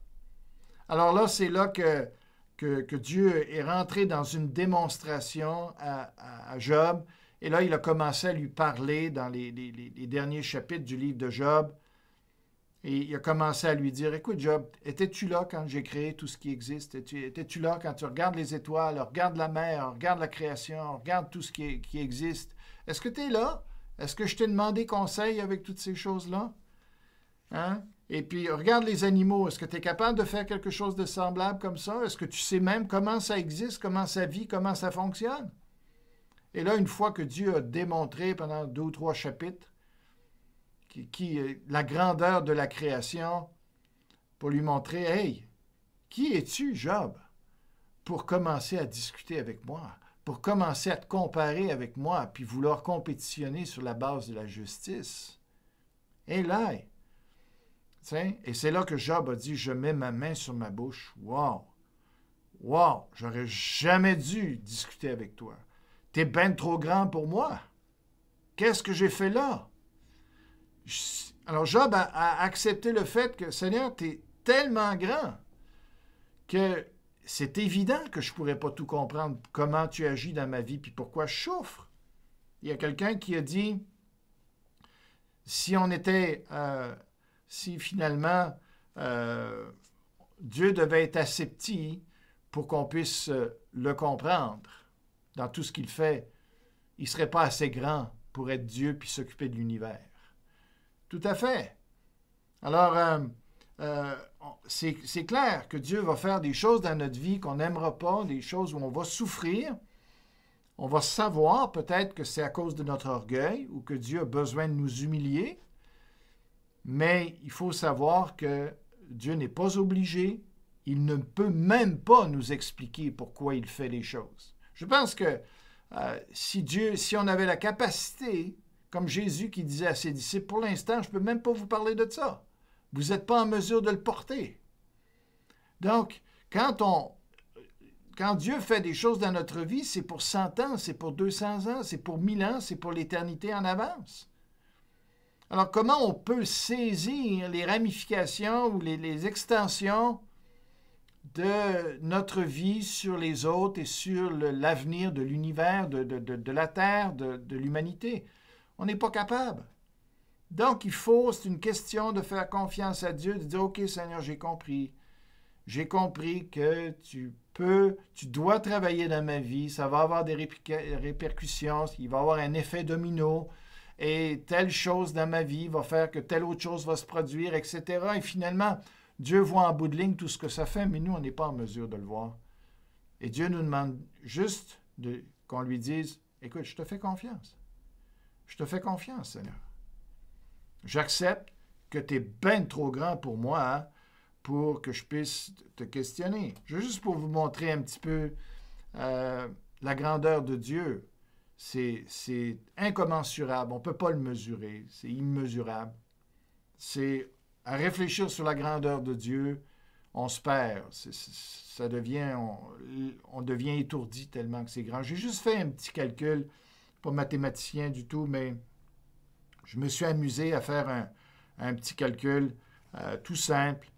Alors là, c'est là que Dieu est rentré dans une démonstration à Job. Et là, il a commencé à lui parler dans les derniers chapitres du livre de Job. Et il a commencé à lui dire, écoute Job, étais-tu là quand j'ai créé tout ce qui existe? Étais-tu là quand tu regardes les étoiles, regarde la mer, regarde la création, regarde tout ce qui existe? Est-ce que tu es là? Est-ce que je t'ai demandé conseil avec toutes ces choses-là? Hein? Et puis, regarde les animaux. Est-ce que tu es capable de faire quelque chose de semblable comme ça? Est-ce que tu sais même comment ça existe, comment ça vit, comment ça fonctionne? Et là, une fois que Dieu a démontré pendant 2 ou 3 chapitres la grandeur de la création, pour lui montrer, hey, qui es-tu, Job, pour commencer à discuter avec moi, pour commencer à te comparer avec moi, puis vouloir compétitionner sur la base de la justice? Et là, et c'est là que Job a dit, je mets ma main sur ma bouche. Wow! Wow! J'aurais jamais dû discuter avec toi. T'es ben trop grand pour moi. Qu'est-ce que j'ai fait là? Alors Job a accepté le fait que, Seigneur, t'es tellement grand. que c'est évident que je ne pourrais pas tout comprendre, comment tu agis dans ma vie, puis pourquoi je souffre. Il y a quelqu'un qui a dit, si finalement Dieu devait être assez petit pour qu'on puisse le comprendre dans tout ce qu'il fait, il ne serait pas assez grand pour être Dieu puis s'occuper de l'univers. Tout à fait. Alors, c'est clair que Dieu va faire des choses dans notre vie qu'on n'aimera pas, des choses où on va souffrir. On va savoir peut-être que c'est à cause de notre orgueil ou que Dieu a besoin de nous humilier, mais il faut savoir que Dieu n'est pas obligé, il ne peut même pas nous expliquer pourquoi il fait les choses. Je pense que si on avait la capacité, comme Jésus qui disait à ses disciples, pour l'instant, je ne peux même pas vous parler de ça. Vous n'êtes pas en mesure de le porter. Donc, quand Dieu fait des choses dans notre vie, c'est pour 100 ans, c'est pour 200 ans, c'est pour 1000 ans, c'est pour l'éternité en avance. Alors, comment on peut saisir les ramifications ou les extensions de notre vie sur les autres et sur l'avenir de l'univers, de la Terre, de l'humanité? On n'est pas capable. Donc, c'est une question de faire confiance à Dieu, de dire, OK, Seigneur, j'ai compris. J'ai compris que tu dois travailler dans ma vie, ça va avoir des répercussions, il va y avoir un effet domino, et telle chose dans ma vie va faire que telle autre chose va se produire, etc. Et finalement, Dieu voit en bout de ligne tout ce que ça fait, mais nous, on n'est pas en mesure de le voir. Et Dieu nous demande juste qu'on lui dise, écoute, je te fais confiance. Je te fais confiance, Seigneur. J'accepte que tu es bien trop grand pour moi, hein, pour que je puisse te questionner. Juste pour vous montrer un petit peu la grandeur de Dieu. C'est incommensurable. On ne peut pas le mesurer. C'est immesurable. C'est à réfléchir sur la grandeur de Dieu, on se perd. On devient étourdi tellement que c'est grand. J'ai juste fait un petit calcul, pas mathématicien du tout, mais je me suis amusé à faire un petit calcul tout simple.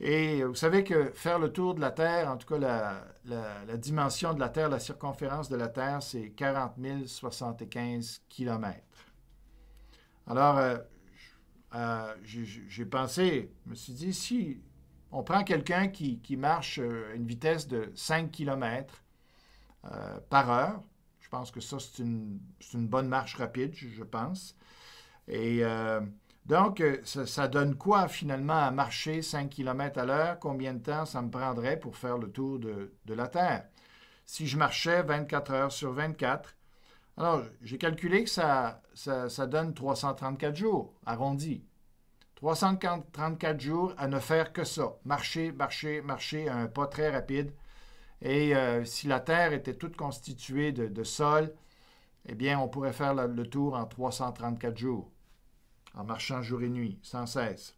Et vous savez que faire le tour de la Terre, en tout cas la dimension de la Terre, la circonférence de la Terre, c'est 40 075 kilomètres. Alors, j'ai pensé, je me suis dit, si on prend quelqu'un qui marche à une vitesse de 5 km par heure, je pense que ça, c'est une bonne marche rapide, je pense. Et donc, ça donne quoi finalement à marcher 5 km à l'heure? Combien de temps ça me prendrait pour faire le tour de la Terre? Si je marchais 24 heures sur 24, alors j'ai calculé que ça donne 334 jours, arrondi. 334 jours à ne faire que ça. Marcher, marcher, marcher à un pas très rapide. Et si la Terre était toute constituée de sol, eh bien, on pourrait faire le tour en 334 jours, en marchant jour et nuit, sans cesse.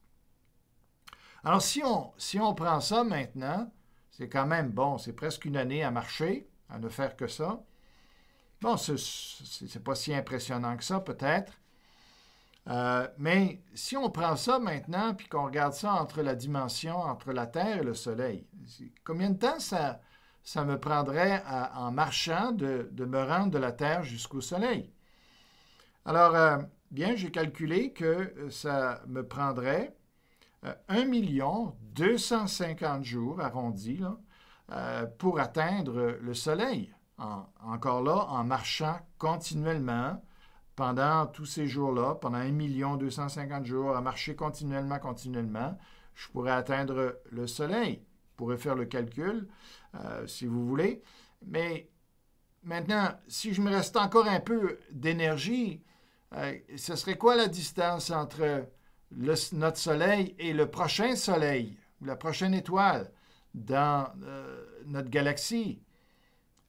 Alors, si on prend ça maintenant, c'est quand même bon, c'est presque une année à marcher, à ne faire que ça. Bon, c'est pas si impressionnant que ça, peut-être. Mais si on prend ça maintenant, puis qu'on regarde ça entre la dimension, entre la Terre et le Soleil, combien de temps ça me prendrait en marchant de me rendre de la Terre jusqu'au Soleil? Alors, bien, j'ai calculé que ça me prendrait 1 250 jours arrondis là, pour atteindre le Soleil. Encore là, en marchant continuellement pendant tous ces jours-là, pendant 1 250 jours, à marcher continuellement, je pourrais atteindre le Soleil. Vous pourrez faire le calcul si vous voulez. Mais maintenant, si je me reste encore un peu d'énergie, ce serait quoi la distance entre notre Soleil et le prochain Soleil, ou la prochaine étoile dans notre galaxie?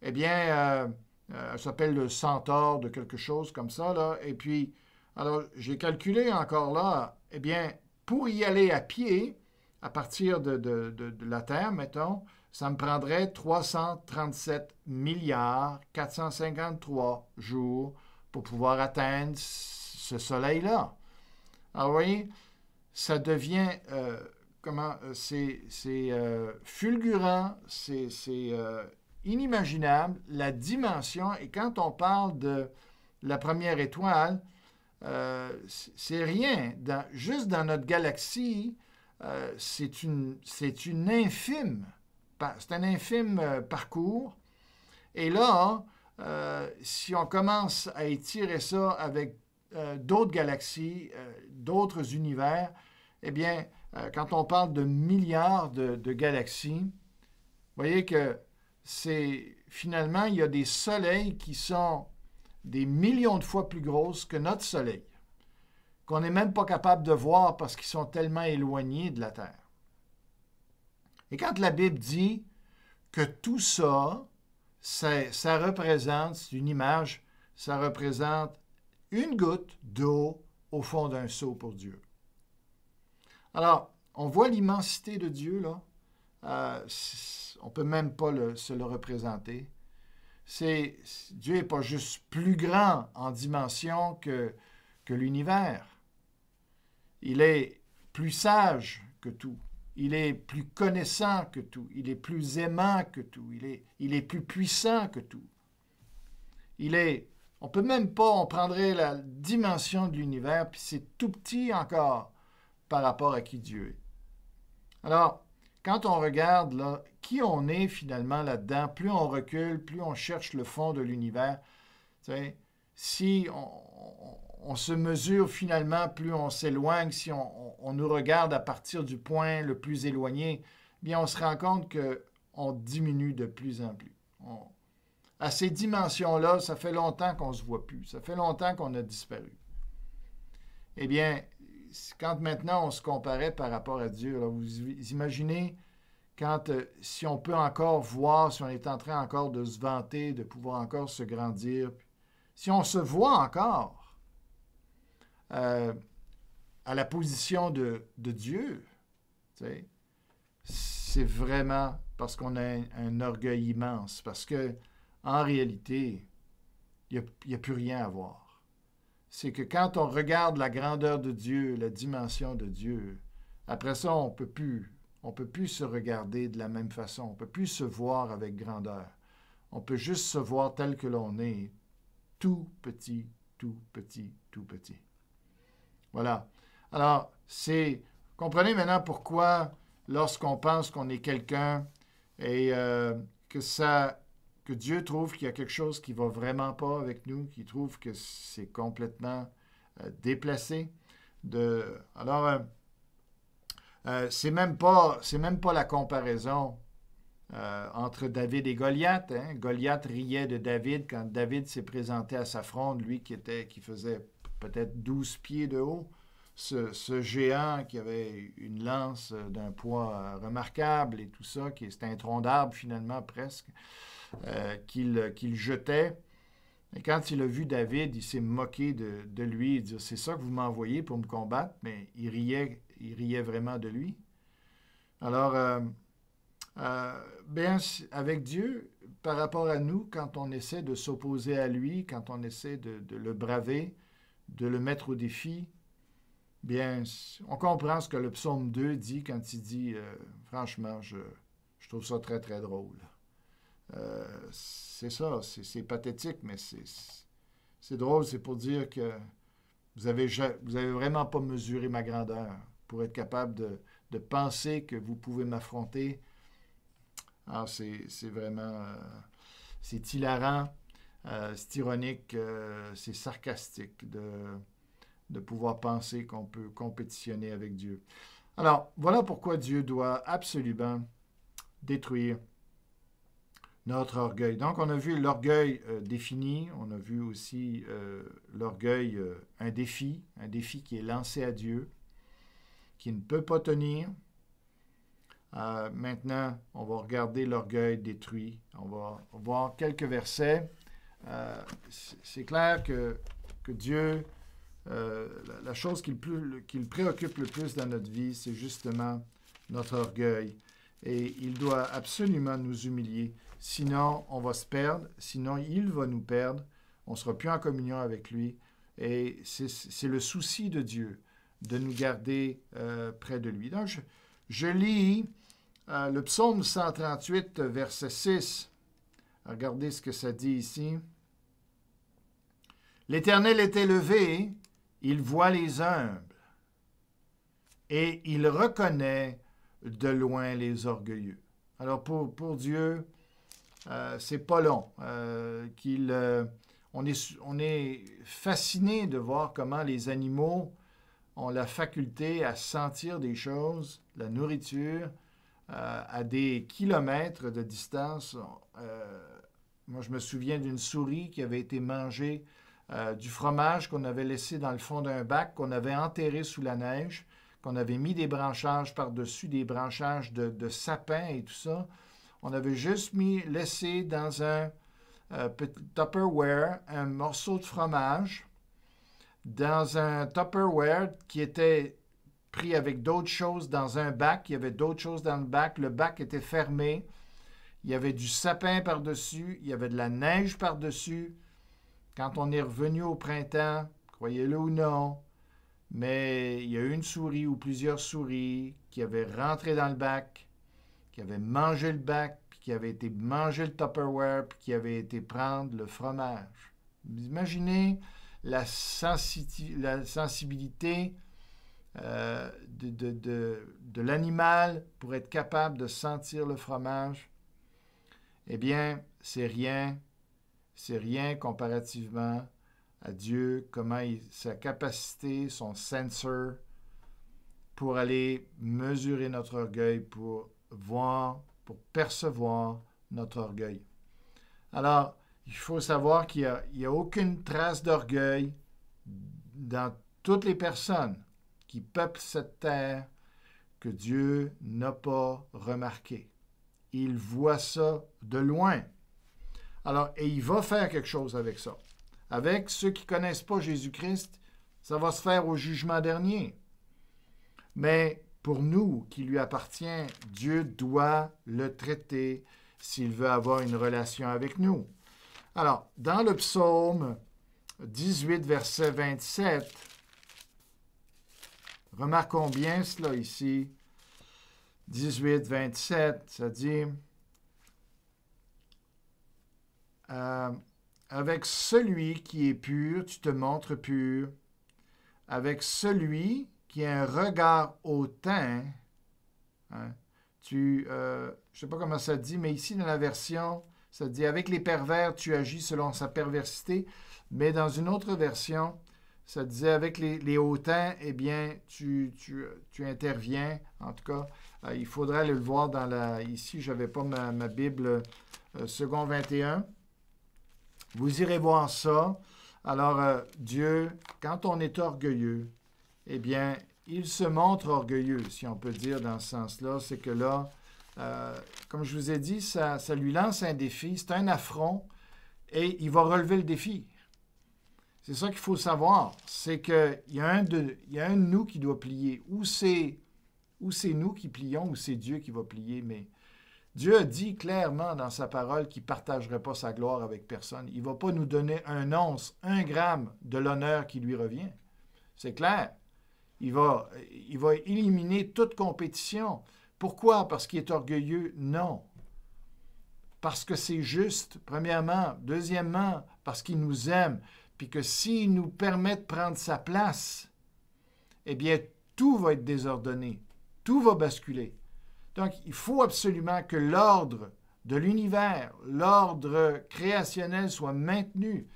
Eh bien, elle s'appelle le Centaure de quelque chose comme ça, là. Et puis, alors, j'ai calculé encore là, eh bien, pour y aller à pied, à partir de la Terre, mettons, ça me prendrait 337 milliards 453 jours pour pouvoir atteindre ce Soleil-là. Alors, vous voyez, ça devient fulgurant, c'est inimaginable, la dimension. Et quand on parle de la première étoile, c'est rien. Juste dans notre galaxie, c'est un infime parcours. Et là, si on commence à étirer ça avec d'autres galaxies, d'autres univers, eh bien, quand on parle de milliards de galaxies, vous voyez que finalement, il y a des soleils qui sont des millions de fois plus grosses que notre soleil, qu'on n'est même pas capable de voir parce qu'ils sont tellement éloignés de la Terre. Et quand la Bible dit que tout ça, ça représente, c'est une image, ça représente une goutte d'eau au fond d'un seau pour Dieu. Alors, on voit l'immensité de Dieu, là. On ne peut même pas se le représenter. Dieu n'est pas juste plus grand en dimension que l'univers. Il est plus sage que tout. Il est plus connaissant que tout. Il est plus aimant que tout. Il est plus puissant que tout. On peut même pas, on prendrait la dimension de l'univers, puis c'est tout petit encore par rapport à qui Dieu est. Alors, quand on regarde là, qui on est finalement là-dedans, plus on recule, plus on cherche le fond de l'univers, si on se mesure finalement, plus on s'éloigne, si on nous regarde à partir du point le plus éloigné, bien on se rend compte qu'on diminue de plus en plus. À ces dimensions-là, ça fait longtemps qu'on ne se voit plus, ça fait longtemps qu'on a disparu. Eh bien, quand maintenant on se comparait par rapport à Dieu, là, vous imaginez si on peut encore voir, si on est en train encore de se vanter, de pouvoir encore se grandir, si on se voit encore à la position de Dieu, c'est vraiment parce qu'on a un orgueil immense, parce que en réalité, il n'y a plus rien à voir. C'est que quand on regarde la grandeur de Dieu, la dimension de Dieu, après ça, on peut plus se regarder de la même façon. On ne peut plus se voir avec grandeur. On peut juste se voir tel que l'on est, tout petit, tout petit, tout petit. Voilà. Alors, comprenez maintenant pourquoi, lorsqu'on pense qu'on est quelqu'un et que Dieu trouve qu'il y a quelque chose qui ne va vraiment pas avec nous, qu'il trouve que c'est complètement déplacé. C'est même pas la comparaison entre David et Goliath. Hein. Goliath riait de David quand David s'est présenté à sa fronde, lui qui faisait peut-être 12 pieds de haut, ce géant qui avait une lance d'un poids remarquable et tout ça, c'était un tronc d'arbre finalement presque, qu'il jetait. Et quand il a vu David, il s'est moqué de lui et dit « C'est ça que vous m'envoyez pour me combattre ?» Mais il riait vraiment de lui. Alors, avec Dieu, par rapport à nous, quand on essaie de s'opposer à lui, quand on essaie de le braver, de le mettre au défi, bien, on comprend ce que le psaume 2 dit quand il dit « Franchement, je trouve ça très, très drôle. » C'est ça, c'est pathétique, mais c'est drôle, c'est pour dire que vous avez vraiment pas mesuré ma grandeur pour être capable de penser que vous pouvez m'affronter. Alors, c'est vraiment, c'est hilarant, c'est ironique, c'est sarcastique de pouvoir penser qu'on peut compétitionner avec Dieu. Alors, voilà pourquoi Dieu doit absolument détruire notre orgueil. Donc, on a vu l'orgueil défini, on a vu aussi l'orgueil, un défi qui est lancé à Dieu, qui ne peut pas tenir. Maintenant, on va regarder l'orgueil détruit. On va voir quelques versets. C'est clair que Dieu, la chose qui le préoccupe le plus dans notre vie, c'est justement notre orgueil. Et il doit absolument nous humilier. Sinon, on va se perdre. Sinon, il va nous perdre. On ne sera plus en communion avec lui. Et c'est le souci de Dieu de nous garder près de lui. Donc, Je lis le psaume 138, verset 6. Regardez ce que ça dit ici. L'Éternel est élevé, il voit les humbles, et il reconnaît de loin les orgueilleux. Alors pour Dieu, c'est pas long. On est fasciné de voir comment les animaux ont la faculté à sentir des choses, la nourriture, à des kilomètres de distance. Moi, je me souviens d'une souris qui avait été mangée du fromage qu'on avait laissé dans le fond d'un bac, qu'on avait enterré sous la neige, qu'on avait mis des branchages par-dessus, des branchages de sapin et tout ça. On avait juste laissé dans un petit Tupperware un morceau de fromage, dans un Tupperware qui était pris avec d'autres choses dans un bac. Il y avait d'autres choses dans le bac. Le bac était fermé. Il y avait du sapin par-dessus. Il y avait de la neige par-dessus. Quand on est revenu au printemps, croyez-le ou non, mais il y a eu une souris ou plusieurs souris qui avaient rentré dans le bac, qui avaient mangé le bac, puis qui avaient été manger le Tupperware, puis qui avaient été prendre le fromage. Vous imaginez la sensibilité de l'animal pour être capable de sentir le fromage. Eh bien, c'est rien comparativement à Dieu, sa capacité, son sensor pour aller mesurer notre orgueil, pour voir, pour percevoir notre orgueil. Alors, il faut savoir qu'il n'y a aucune trace d'orgueil dans toutes les personnes qui peuplent cette terre que Dieu n'a pas remarqué. Il voit ça de loin. Alors, et il va faire quelque chose avec ça. Avec ceux qui ne connaissent pas Jésus-Christ, ça va se faire au jugement dernier. Mais pour nous, qui lui appartient, Dieu doit le traiter s'il veut avoir une relation avec nous. Alors, dans le psaume 18, verset 27, remarquons bien cela ici. 18, 27, ça dit... avec celui qui est pur, tu te montres pur. Avec celui qui a un regard hautain, hein, je ne sais pas comment ça dit, mais ici dans la version, ça dit avec les pervers, tu agis selon sa perversité. Mais dans une autre version, ça disait avec les hautains, eh bien, tu interviens. En tout cas, il faudrait aller le voir dans la... Ici, je n'avais pas ma Bible second 21. Vous irez voir ça. Alors, Dieu, quand on est orgueilleux, eh bien, il se montre orgueilleux, si on peut dire dans ce sens-là. C'est que là, comme je vous ai dit, ça lui lance un défi, c'est un affront, et il va relever le défi. C'est ça qu'il faut savoir, c'est qu'il y a un de nous qui doit plier. Ou c'est nous qui plions, ou c'est Dieu qui va plier, mais... Dieu a dit clairement dans sa parole qu'il ne partagerait pas sa gloire avec personne. Il ne va pas nous donner un once, un gramme de l'honneur qui lui revient. C'est clair. Il va éliminer toute compétition. Pourquoi? Parce qu'il est orgueilleux? Non. Parce que c'est juste, premièrement. Deuxièmement, parce qu'il nous aime. Puis que s'il nous permet de prendre sa place, eh bien, tout va être désordonné. Tout va basculer. Donc, il faut absolument que l'ordre de l'univers, l'ordre créationnel soit maintenu.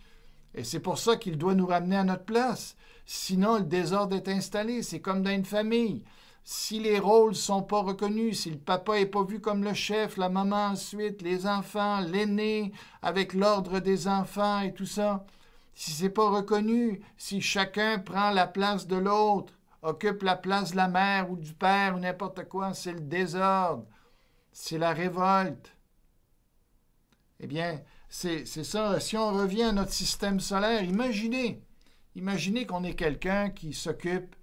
Et c'est pour ça qu'il doit nous ramener à notre place. Sinon, le désordre est installé. C'est comme dans une famille. Si les rôles ne sont pas reconnus, si le papa n'est pas vu comme le chef, la maman ensuite, les enfants, l'aîné, avec l'ordre des enfants et tout ça, si ce n'est pas reconnu, si chacun prend la place de l'autre, occupe la place de la mère ou du père ou n'importe quoi, c'est le désordre, c'est la révolte. Eh bien, c'est ça. Si on revient à notre système solaire, imaginez qu'on est quelqu'un qui s'occupe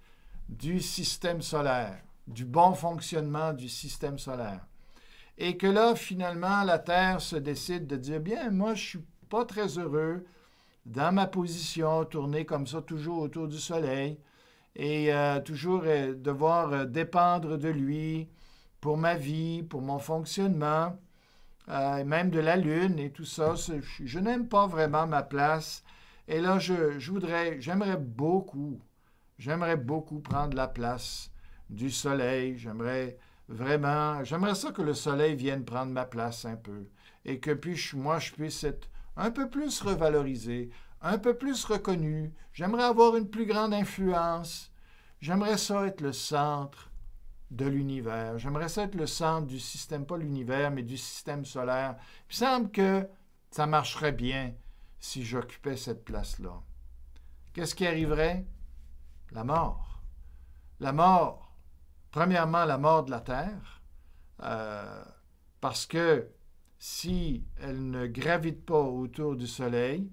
du système solaire, du bon fonctionnement du système solaire. Et que là, finalement, la Terre se décide de dire, bien, moi, je ne suis pas très heureux dans ma position, tourner comme ça toujours autour du Soleil, et toujours devoir dépendre de lui pour ma vie, pour mon fonctionnement, même de la Lune et tout ça. Je n'aime pas vraiment ma place. Et là, j'aimerais beaucoup prendre la place du Soleil. J'aimerais ça que le Soleil vienne prendre ma place un peu. Et que moi, je puisse être un peu plus revalorisé, un peu plus reconnu. J'aimerais avoir une plus grande influence. J'aimerais ça être le centre de l'univers. J'aimerais ça être le centre du système, pas l'univers, mais du système solaire. Il me semble que ça marcherait bien si j'occupais cette place-là. Qu'est-ce qui arriverait? La mort. La mort. Premièrement, la mort de la Terre, parce que si elle ne gravite pas autour du Soleil,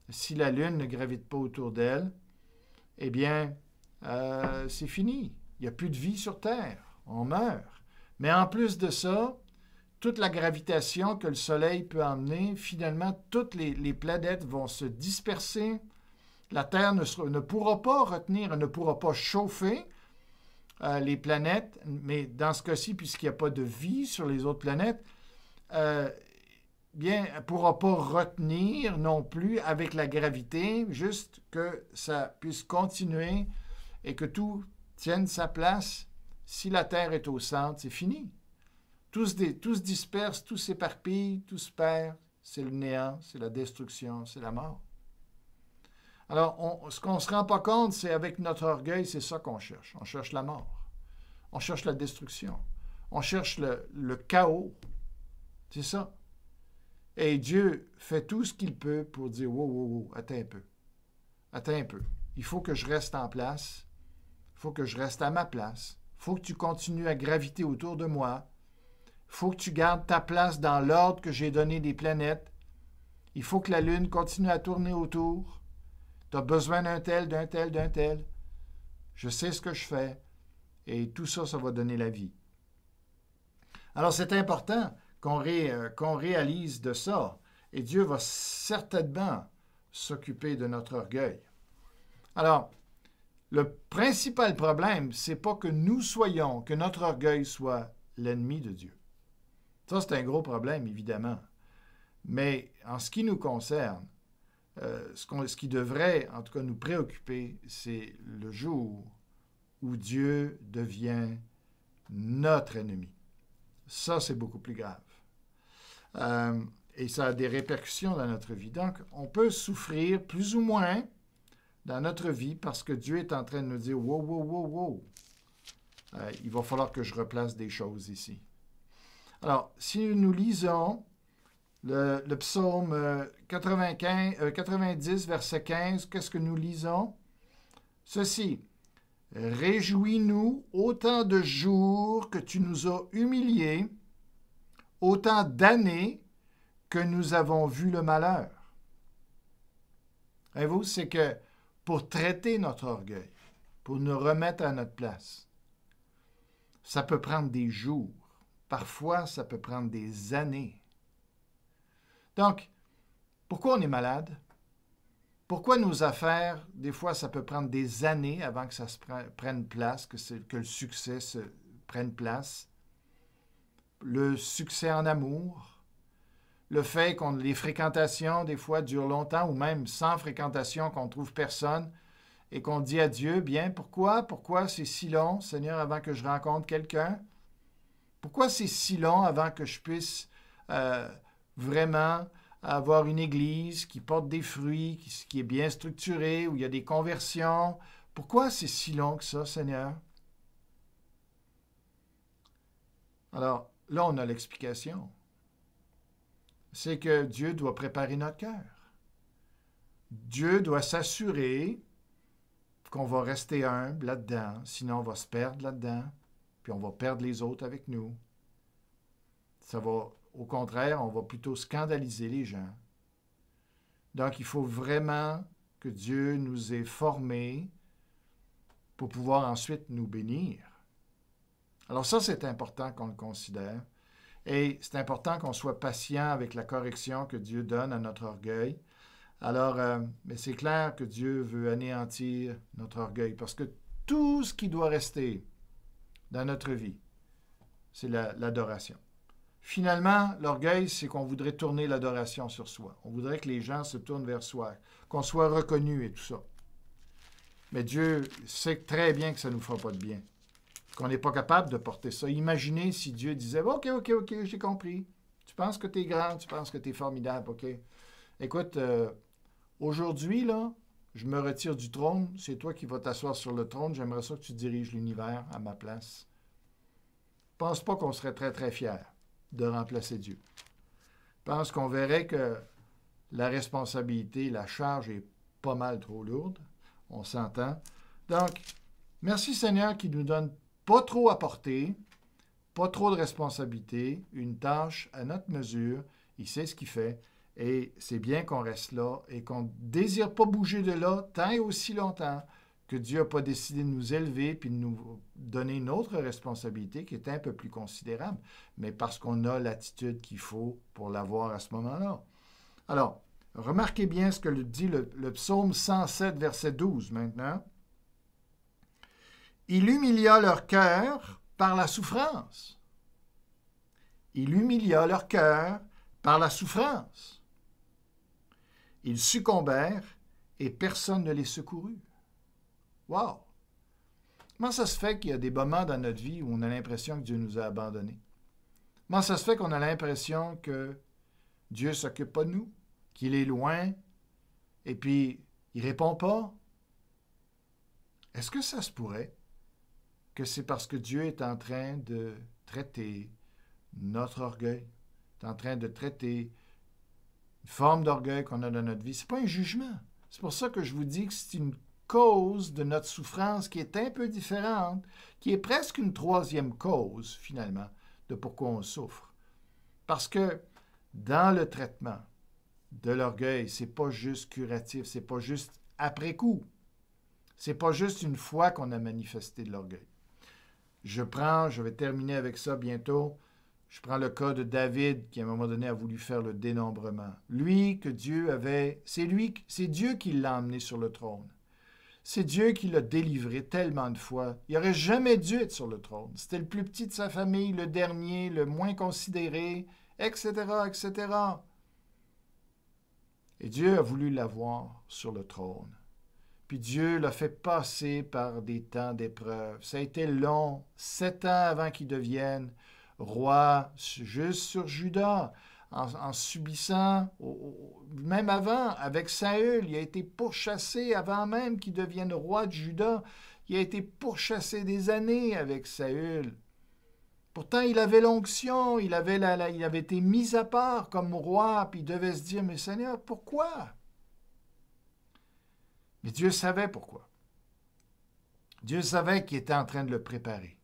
si la Lune ne gravite pas autour d'elle, eh bien, c'est fini. Il n'y a plus de vie sur Terre. On meurt. Mais en plus de ça, toute la gravitation que le Soleil peut emmener, finalement, toutes les planètes vont se disperser. La Terre ne pourra pas retenir, ne pourra pas chauffer les planètes, mais dans ce cas-ci, puisqu'il n'y a pas de vie sur les autres planètes, bien, elle ne pourra pas retenir non plus avec la gravité, juste que ça puisse continuer et que tout tienne sa place. Si la Terre est au centre, c'est fini. Tout se disperse, tout s'éparpille, tout se perd. C'est le néant, c'est la destruction, c'est la mort. Alors, ce qu'on ne se rend pas compte, c'est avec notre orgueil, c'est ça qu'on cherche. On cherche la mort. On cherche la destruction. On cherche le chaos. C'est ça. Et Dieu fait tout ce qu'il peut pour dire, wow, attends un peu. Attends un peu. Il faut que je reste en place. Il faut que je reste à ma place. Il faut que tu continues à graviter autour de moi. Il faut que tu gardes ta place dans l'ordre que j'ai donné des planètes. Il faut que la Lune continue à tourner autour. Tu as besoin d'un tel, d'un tel, d'un tel. Je sais ce que je fais. Et tout ça, ça va donner la vie. Alors, c'est important qu'on réalise de ça. Et Dieu va certainement s'occuper de notre orgueil. Alors, le principal problème, c'est pas que que notre orgueil soit l'ennemi de Dieu. Ça, c'est un gros problème, évidemment. Mais en ce qui nous concerne, ce qui devrait, en tout cas, nous préoccuper, c'est le jour où Dieu devient notre ennemi. Ça, c'est beaucoup plus grave. Et ça a des répercussions dans notre vie. Donc, on peut souffrir plus ou moins dans notre vie parce que Dieu est en train de nous dire « Wow. Il va falloir que je replace des choses ici. » Alors, si nous lisons le psaume 90, verset 15, qu'est-ce que nous lisons? Ceci. « Réjouis-nous autant de jours que tu nous as humiliés, autant d'années que nous avons vu le malheur. » Voyez-vous, c'est que pour traiter notre orgueil, pour nous remettre à notre place, ça peut prendre des jours. Parfois, ça peut prendre des années. Donc, pourquoi on est malade? Pourquoi nos affaires, des fois, ça peut prendre des années avant que ça se prenne place, que le succès se prenne place? Le succès en amour, le fait que les fréquentations, des fois, durent longtemps, ou même sans fréquentation, qu'on ne trouve personne, et qu'on dit à Dieu, bien, pourquoi c'est si long, Seigneur, avant que je rencontre quelqu'un? Pourquoi c'est si long avant que je puisse vraiment avoir une église qui porte des fruits, qui est bien structurée, où il y a des conversions? Pourquoi c'est si long que ça, Seigneur? Alors, là, on a l'explication. C'est que Dieu doit préparer notre cœur. Dieu doit s'assurer qu'on va rester humble là-dedans, sinon on va se perdre là-dedans, puis on va perdre les autres avec nous. Ça va, au contraire, on va plutôt scandaliser les gens. Donc, il faut vraiment que Dieu nous ait formés pour pouvoir ensuite nous bénir. Alors ça, c'est important qu'on le considère. Et c'est important qu'on soit patient avec la correction que Dieu donne à notre orgueil. Alors, mais c'est clair que Dieu veut anéantir notre orgueil parce que tout ce qui doit rester dans notre vie, c'est l'adoration. Finalement, l'orgueil, c'est qu'on voudrait tourner l'adoration sur soi. On voudrait que les gens se tournent vers soi, qu'on soit reconnu et tout ça. Mais Dieu sait très bien que ça ne nous fera pas de bien, qu'on n'est pas capable de porter ça. Imaginez si Dieu disait « OK, j'ai compris. Tu penses que tu es grand, tu penses que tu es formidable, OK. Écoute, aujourd'hui, là, je me retire du trône, c'est toi qui vas t'asseoir sur le trône, j'aimerais ça que tu diriges l'univers à ma place. » Je ne pense pas qu'on serait très, très fiers de remplacer Dieu. Je pense qu'on verrait que la responsabilité, la charge est pas mal trop lourde. On s'entend. Donc, merci Seigneur qui nous donne pas trop à porter, pas trop de responsabilité, une tâche à notre mesure. Il sait ce qu'il fait. Et c'est bien qu'on reste là et qu'on ne désire pas bouger de là tant et aussi longtemps que Dieu n'a pas décidé de nous élever puis de nous donner une autre responsabilité qui est un peu plus considérable, mais parce qu'on a l'attitude qu'il faut pour l'avoir à ce moment-là. Alors, remarquez bien ce que dit le psaume 107, verset 12 maintenant. « Il humilia leur cœur par la souffrance. » Il humilia leur cœur par la souffrance. Ils succombèrent et personne ne les secourut. Wow! Comment ça se fait qu'il y a des moments dans notre vie où on a l'impression que Dieu nous a abandonnés? Comment ça se fait qu'on a l'impression que Dieu ne s'occupe pas de nous, qu'il est loin, et puis il ne répond pas? Est-ce que ça se pourrait que c'est parce que Dieu est en train de traiter notre orgueil, est en train de traiter une forme d'orgueil qu'on a dans notre vie? Ce n'est pas un jugement. C'est pour ça que je vous dis que c'est une cause de notre souffrance qui est un peu différente, qui est presque une troisième cause, finalement, de pourquoi on souffre. Parce que dans le traitement de l'orgueil, c'est pas juste curatif, c'est pas juste après coup. C'est pas juste une fois qu'on a manifesté de l'orgueil. Je vais terminer avec ça bientôt. Je prends le cas de David qui, à un moment donné, a voulu faire le dénombrement. Lui, que Dieu avait... C'est Dieu qui l'a emmené sur le trône. C'est Dieu qui l'a délivré tellement de fois. Il n'aurait jamais dû être sur le trône. C'était le plus petit de sa famille, le dernier, le moins considéré, etc., etc. Et Dieu a voulu l'avoir sur le trône. Puis Dieu l'a fait passer par des temps d'épreuve. Ça a été long, 7 ans avant qu'il devienne roi, juste sur Juda, en subissant, même avant, avec Saül, il a été pourchassé avant même qu'il devienne roi de Juda. Il a été pourchassé des années avec Saül. Pourtant, il avait l'onction, il avait été mis à part comme roi, puis il devait se dire, mais Seigneur, pourquoi? Mais Dieu savait pourquoi. Dieu savait qu'il était en train de le préparer.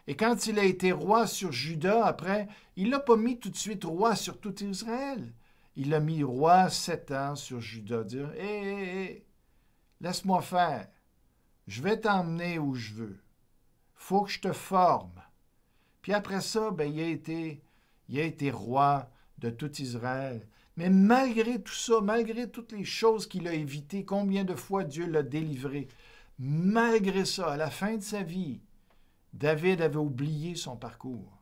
Et quand il a été roi sur Juda, après, il ne l'a pas mis tout de suite roi sur tout Israël. Il l'a mis roi 7 ans sur Juda, dire « Hé, laisse-moi faire. Je vais t'emmener où je veux. Faut que je te forme. » Puis après ça, il a été roi de tout Israël. Mais malgré tout ça, malgré toutes les choses qu'il a évitées, combien de fois Dieu l'a délivré, malgré ça, à la fin de sa vie, David avait oublié son parcours.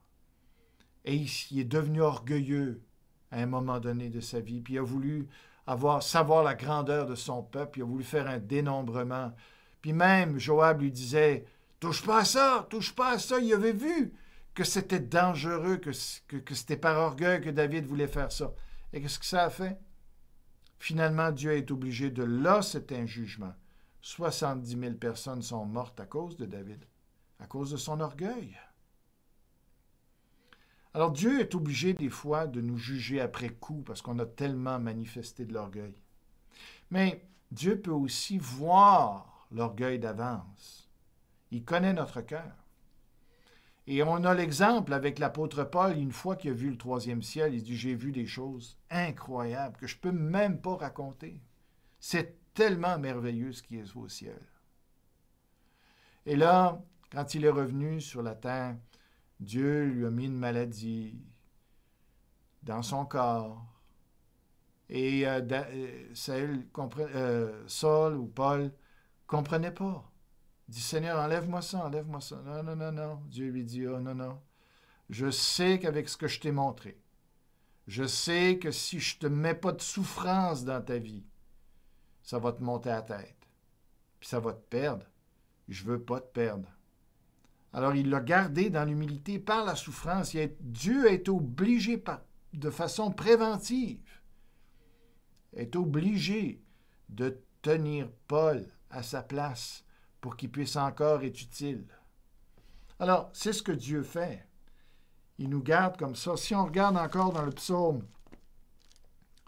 Et il est devenu orgueilleux à un moment donné de sa vie. Puis il a voulu savoir la grandeur de son peuple. Il a voulu faire un dénombrement. Puis même, Joab lui disait, « Touche pas à ça, touche pas à ça. » Il avait vu que c'était dangereux, que c'était par orgueil que David voulait faire ça. Et qu'est-ce que ça a fait? Finalement, Dieu est obligé de... Là, c'est un jugement. 70 000 personnes sont mortes à cause de David, à cause de son orgueil. Alors Dieu est obligé des fois de nous juger après coup parce qu'on a tellement manifesté de l'orgueil. Mais Dieu peut aussi voir l'orgueil d'avance. Il connaît notre cœur. Et on a l'exemple avec l'apôtre Paul, une fois qu'il a vu le 3e ciel, il dit « J'ai vu des choses incroyables que je ne peux même pas raconter. C'est tellement merveilleux ce qui est au ciel. » Et là, quand il est revenu sur la terre, Dieu lui a mis une maladie dans son corps. Et Saul ou Paul ne comprenait pas. Il dit, Seigneur, enlève-moi ça, enlève-moi ça. Non. Dieu lui dit, oh non. Je sais qu'avec ce que je t'ai montré, je sais que si je ne te mets pas de souffrance dans ta vie, ça va te monter à la tête. Puis ça va te perdre. Je ne veux pas te perdre. Alors il l'a gardé dans l'humilité par la souffrance. Dieu a été obligé de façon préventive, est obligé de tenir Paul à sa place pour qu'il puisse encore être utile. Alors, c'est ce que Dieu fait. Il nous garde comme ça. Si on regarde encore dans le psaume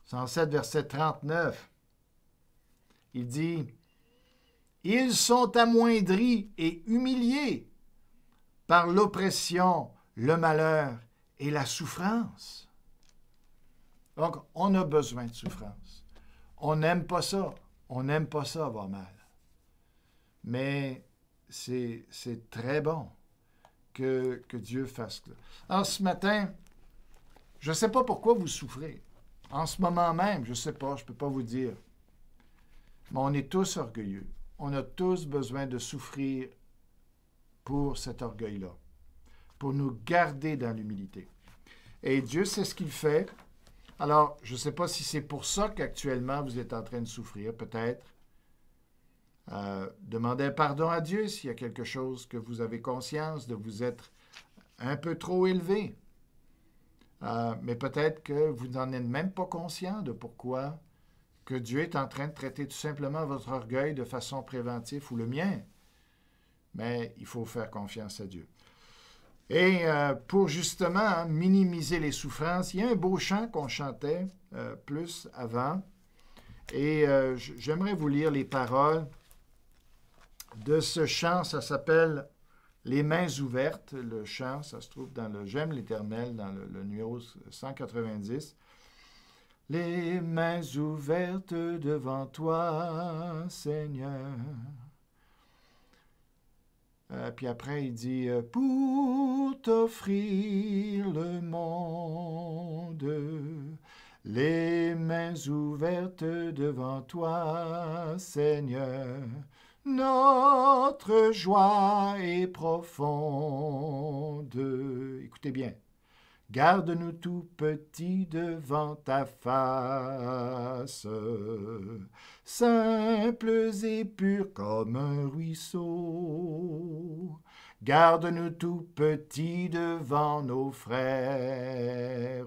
107, verset 39, il dit « Ils sont amoindris et humiliés par l'oppression, le malheur et la souffrance. » Donc, on a besoin de souffrance. On n'aime pas ça. On n'aime pas ça avoir mal. Mais c'est très bon que Dieu fasse ça. Alors, ce matin, je ne sais pas pourquoi vous souffrez. En ce moment même, je ne sais pas, je ne peux pas vous dire. Mais on est tous orgueilleux. On a tous besoin de souffrir pour cet orgueil-là, pour nous garder dans l'humilité. Et Dieu sait ce qu'il fait. Alors, je ne sais pas si c'est pour ça qu'actuellement vous êtes en train de souffrir, peut-être. Demandez pardon à Dieu s'il y a quelque chose que vous avez conscience de vous être un peu trop élevé. Mais peut-être que vous n'en êtes même pas conscient de pourquoi que Dieu est en train de traiter tout simplement votre orgueil de façon préventive ou le mien. Mais il faut faire confiance à Dieu. Et pour justement minimiser les souffrances, il y a un beau chant qu'on chantait plus avant. Et j'aimerais vous lire les paroles de ce chant. Ça s'appelle « Les mains ouvertes ». Le chant, ça se trouve dans le « J'aime l'Éternel », dans le numéro 190. « Les mains ouvertes devant toi, Seigneur ». Puis après, il dit « Pour t'offrir le monde ». Les mains ouvertes devant toi, Seigneur, notre joie est profonde. Écoutez bien. Garde-nous tout petits devant ta face, simples et purs comme un ruisseau. Garde-nous tout petits devant nos frères,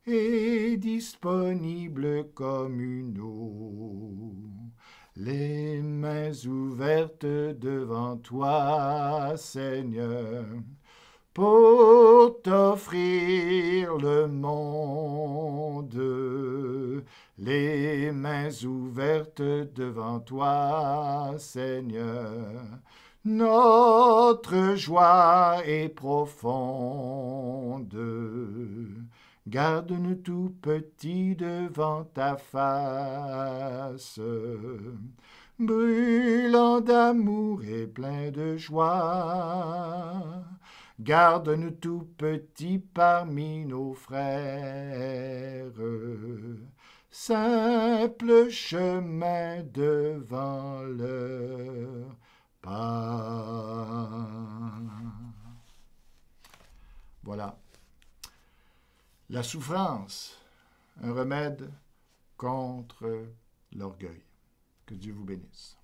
et disponible comme une eau. Les mains ouvertes devant toi, Seigneur, pour t'offrir le monde. Les mains ouvertes devant toi, Seigneur, notre joie est profonde. Garde-nous tout petits devant ta face, brûlant d'amour et plein de joie. Garde-nous tout petits parmi nos frères, simple chemin devant leur pas. Voilà. La souffrance, un remède contre l'orgueil. Que Dieu vous bénisse.